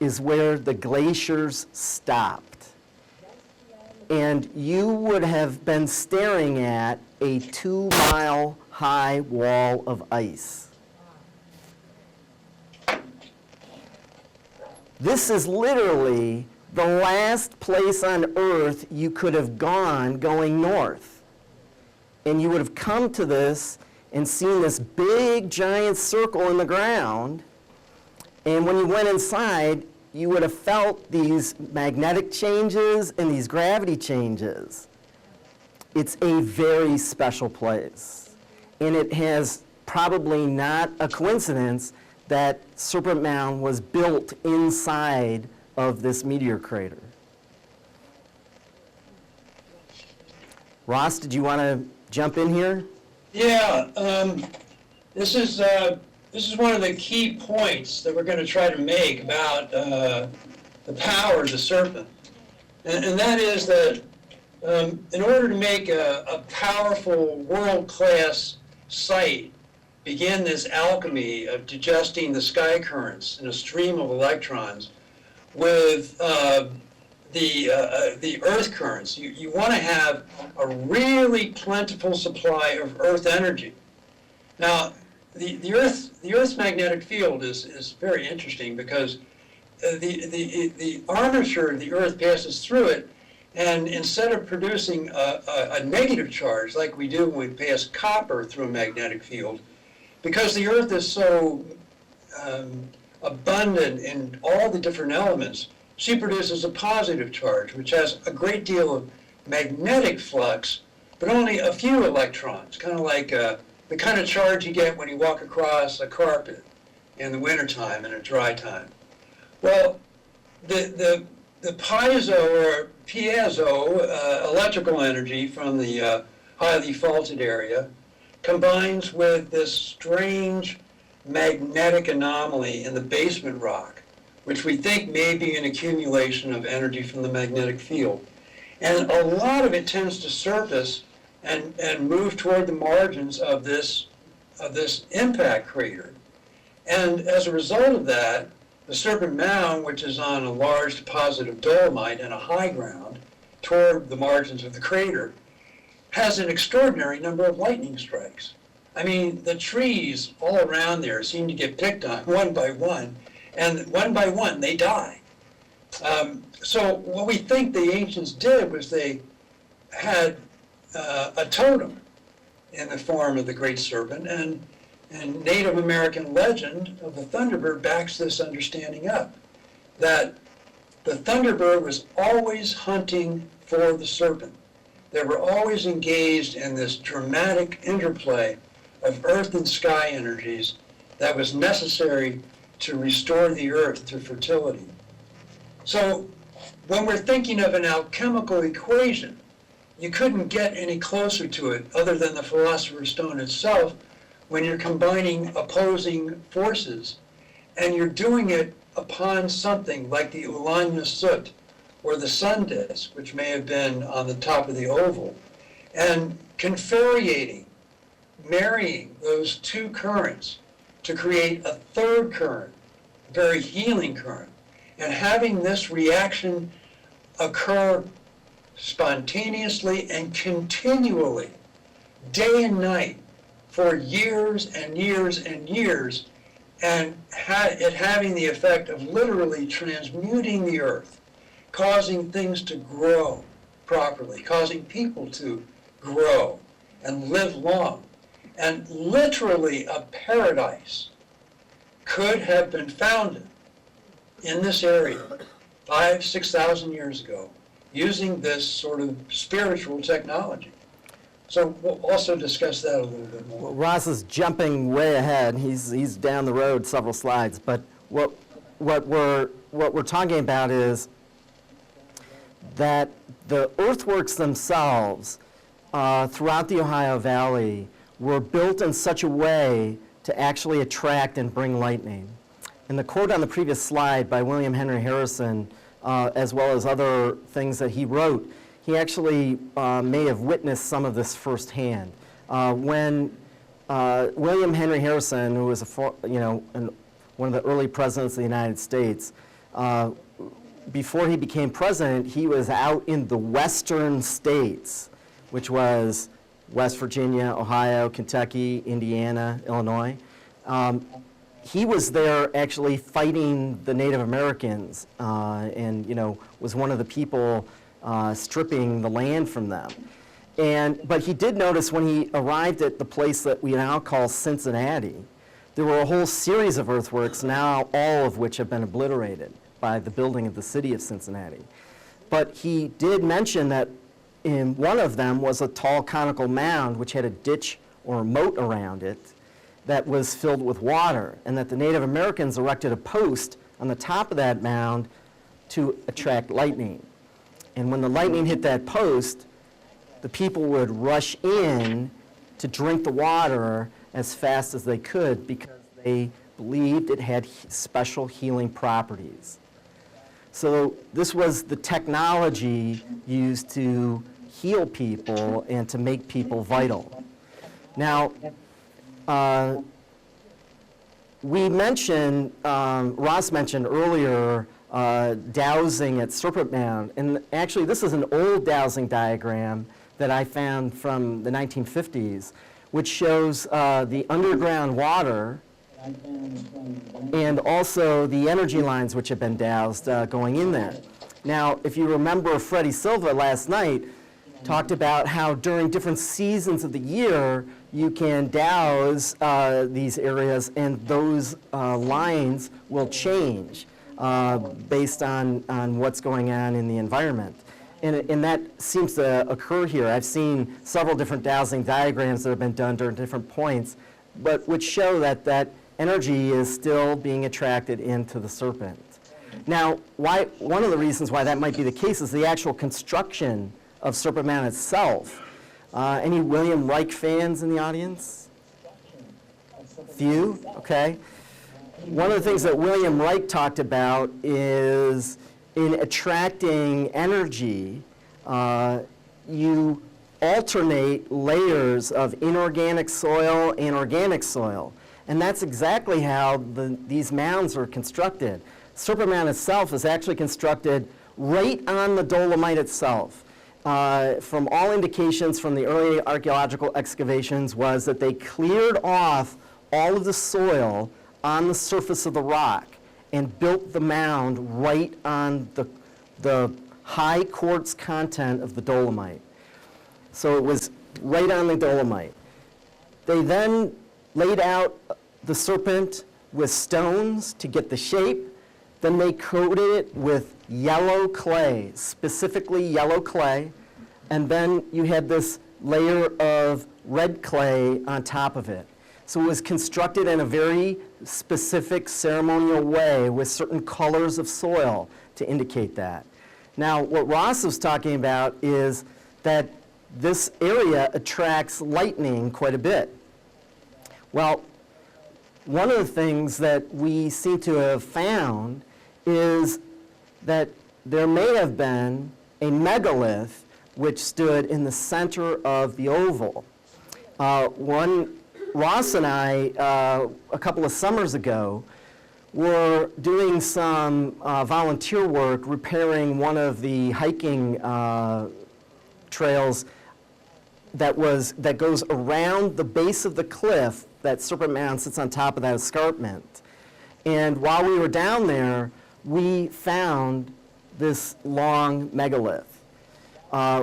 is where the glaciers stopped. And you would have been staring at a 2-mile high wall of ice. This is literally the last place on Earth you could have gone going north. And you would have come to this and seen this big giant circle in the ground, and when you went inside, you would have felt these magnetic changes and these gravity changes. It's a very special place, and it has probably not a coincidence that Serpent Mound was built inside of this meteor crater. Ross, did you want to jump in here? Yeah, this is one of the key points that we're going to try to make about the power of the serpent, and that is that in order to make a powerful world-class site begin this alchemy of digesting the sky currents in a stream of electrons with the earth currents, you want to have a really plentiful supply of earth energy. Now, the Earth's magnetic field is very interesting because the armature the Earth passes through it And instead of producing a negative charge like we do when we pass copper through a magnetic field, because the Earth is so abundant in all the different elements, she produces a positive charge, which has a great deal of magnetic flux, but only a few electrons, kind of like the kind of charge you get when you walk across a carpet in the wintertime and a dry time. Well, the piezo electrical energy from the highly faulted area combines with this strange magnetic anomaly in the basement rock, which we think may be an accumulation of energy from the magnetic field. And a lot of it tends to surface and move toward the margins of this impact crater. And as a result of that, the Serpent Mound, which is on a large deposit of dolomite and a high ground toward the margins of the crater, has an extraordinary number of lightning strikes. I mean, the trees all around there seem to get picked on one by one, and one by one they die. So what we think the ancients did was they had a totem in the form of the great serpent, and Native American legend of the Thunderbird backs this understanding up, that the Thunderbird was always hunting for the serpent. They were always engaged in this dramatic interplay of earth and sky energies that was necessary to restore the earth to fertility. So when we're thinking of an alchemical equation, you couldn't get any closer to it other than the Philosopher's Stone itself when you're combining opposing forces, and you're doing it upon something like the Ulanya Soot or the sun disk, which may have been on the top of the oval, and confuriating, marrying those two currents to create a third current, a very healing current, and having this reaction occur spontaneously and continually, day and night, for years and years and years, and it having the effect of literally transmuting the earth, causing things to grow properly, causing people to grow and live long. And literally a paradise could have been founded in this area 5,000 to 6,000 years ago using this sort of spiritual technology. So we'll also discuss that a little bit more. Well, Ross is jumping way ahead. He's down the road several slides. But what we're talking about is that the earthworks themselves throughout the Ohio Valley were built in such a way to actually attract and bring lightning. And the quote on the previous slide by William Henry Harrison, as well as other things that he wrote, he actually may have witnessed some of this firsthand. When William Henry Harrison, who was one of the early presidents of the United States, before he became president, he was out in the western states, which was West Virginia, Ohio, Kentucky, Indiana, Illinois. He was there actually fighting the Native Americans, and was one of the people stripping the land from them. But he did notice when he arrived at the place that we now call Cincinnati, there were a whole series of earthworks, now all of which have been obliterated by the building of the city of Cincinnati. But he did mention that in one of them was a tall conical mound which had a ditch or a moat around it that was filled with water, and that the Native Americans erected a post on the top of that mound to attract lightning. And when the lightning hit that post, the people would rush in to drink the water as fast as they could because they believed it had special healing properties. So this was the technology used to heal people and to make people vital. Now, we mentioned, Ross mentioned earlier, dowsing at Serpent Mound. And actually, this is an old dowsing diagram that I found from the 1950s, which shows the underground water and also the energy lines which have been doused going in there. Now, if you remember, Freddie Silva last night talked about how during different seasons of the year, you can douse these areas, and those lines will change based on what's going on in the environment. And that seems to occur here. I've seen several different dowsing diagrams that have been done during different points, but which show that that energy is still being attracted into the serpent. Now, one of the reasons why that might be the case is the actual construction of Serpent Mound itself. Any William Reich fans in the audience? Few? Okay. One of the things that William Reich talked about is in attracting energy, you alternate layers of inorganic soil and organic soil. And that's exactly how these mounds are constructed. Serpent Mound itself is actually constructed right on the dolomite itself. From all indications from the early archaeological excavations was that they cleared off all of the soil on the surface of the rock and built the mound right on the high quartz content of the dolomite. So it was right on the dolomite. They then laid out the serpent with stones to get the shape. Then they coated it with yellow clay, specifically yellow clay, and then you had this layer of red clay on top of it. So it was constructed in a very specific ceremonial way with certain colors of soil to indicate that. Now, what Ross was talking about is that this area attracts lightning quite a bit. Well, one of the things that we seem to have found is that there may have been a megalith which stood in the center of the oval. Ross and I, a couple of summers ago, were doing some volunteer work repairing one of the hiking trails that goes around the base of the cliff that Serpent Mound sits on top of that escarpment. And while we were down there, we found this long megalith,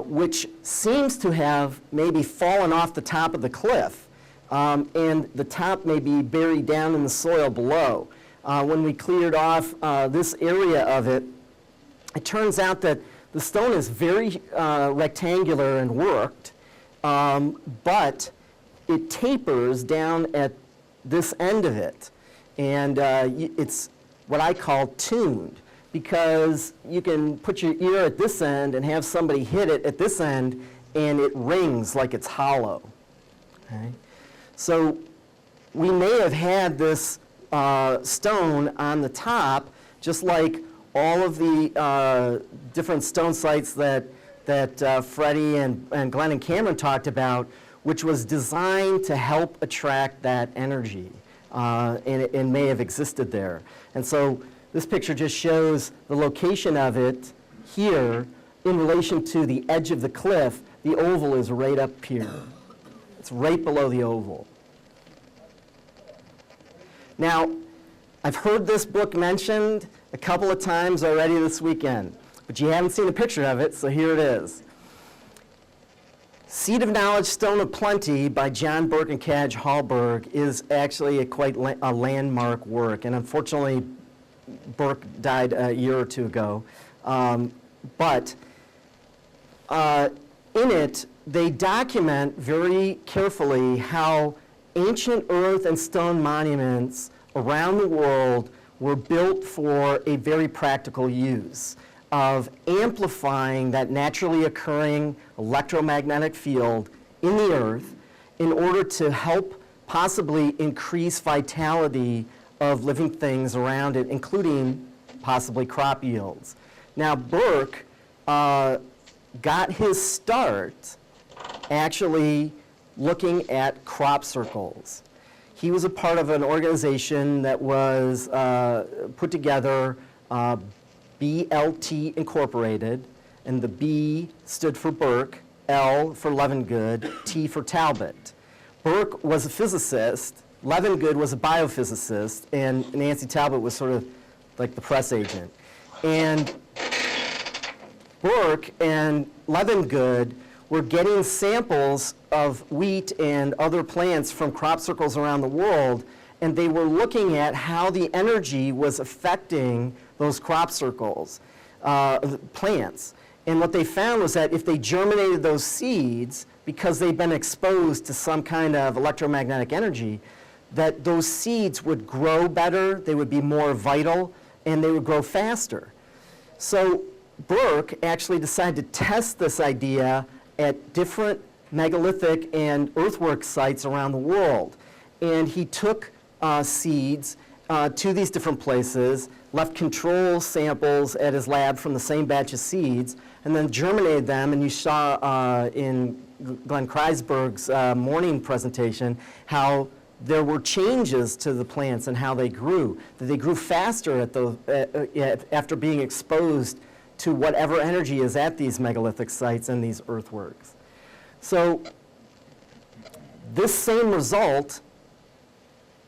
which seems to have maybe fallen off the top of the cliff, and the top may be buried down in the soil below. When we cleared off this area of it, it turns out that the stone is very rectangular and worked, but it tapers down at this end of it. And it's what I call tuned, because you can put your ear at this end and have somebody hit it at this end, and it rings like it's hollow. Okay? So we may have had this stone on the top, just like all of the different stone sites that Freddie and Glenn and Cameron talked about, which was designed to help attract that energy, and it may have existed there. And so this picture just shows the location of it here in relation to the edge of the cliff. The oval is right up here. It's right below the oval. Now, I've heard this book mentioned a couple of times already this weekend, but you haven't seen a picture of it, so here it is. Seed of Knowledge, Stone of Plenty by John Burke and Cadge Hallberg is actually quite a landmark work, and unfortunately Burke died a year or two ago. But in it, they document very carefully how ancient earth and stone monuments around the world were built for a very practical use of amplifying that naturally occurring electromagnetic field in the earth in order to help possibly increase vitality of living things around it, including possibly crop yields. Now, Burke got his start actually looking at crop circles. He was a part of an organization that was put together, BLT Incorporated, and the B stood for Burke, L for Levengood, T for Talbot. Burke was a physicist, Levengood was a biophysicist, and Nancy Talbot was sort of like the press agent. And Burke and Levengood were getting samples of wheat and other plants from crop circles around the world, and they were looking at how the energy was affecting those crop circles, plants. And what they found was that if they germinated those seeds, because they'd been exposed to some kind of electromagnetic energy, that those seeds would grow better, they would be more vital, and they would grow faster. So Burke actually decided to test this idea at different megalithic and earthwork sites around the world. And he took seeds to these different places, left control samples at his lab from the same batch of seeds, and then germinated them. And you saw in Glenn Kreisberg's morning presentation how there were changes to the plants and how they grew, that they grew faster at after being exposed to whatever energy is at these megalithic sites and these earthworks. So this same result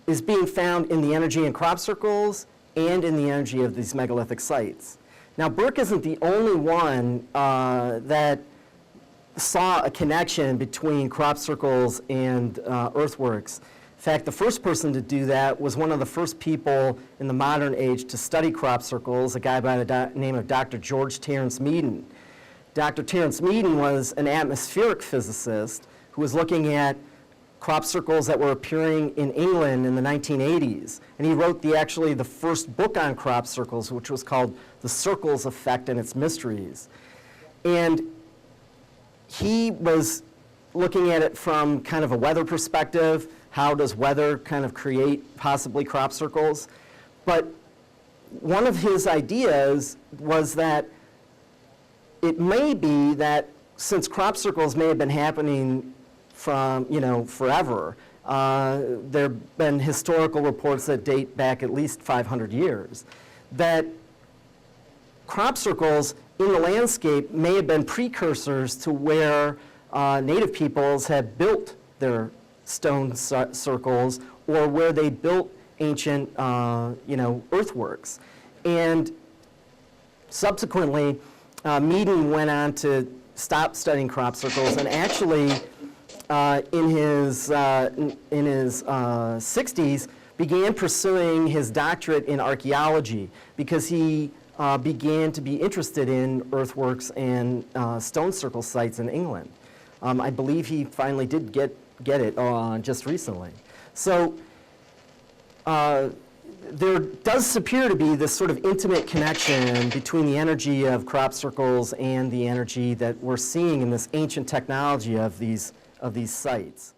is being found in the energy in crop circles and in the energy of these megalithic sites. Now, Burke isn't the only one that saw a connection between crop circles and earthworks. In fact, the first person to do that was one of the first people in the modern age to study crop circles, a guy by the name of Dr. George Terence Meaden. Dr. Terence Meaden was an atmospheric physicist who was looking at crop circles that were appearing in England in the 1980s. And he wrote actually the first book on crop circles, which was called The Circles Effect and Its Mysteries. And he was looking at it from kind of a weather perspective. How does weather kind of create possibly crop circles? But one of his ideas was that it may be that since crop circles may have been happening from, forever, there have been historical reports that date back at least 500 years, that crop circles in the landscape may have been precursors to where native peoples had built their stone circles, or where they built ancient, earthworks. And subsequently, Meaden went on to stop studying crop circles, and actually, in his 60s, began pursuing his doctorate in archaeology because he began to be interested in earthworks and stone circle sites in England. I believe he finally did get it just recently. So there does appear to be this sort of intimate connection between the energy of crop circles and the energy that we're seeing in this ancient technology of these sites.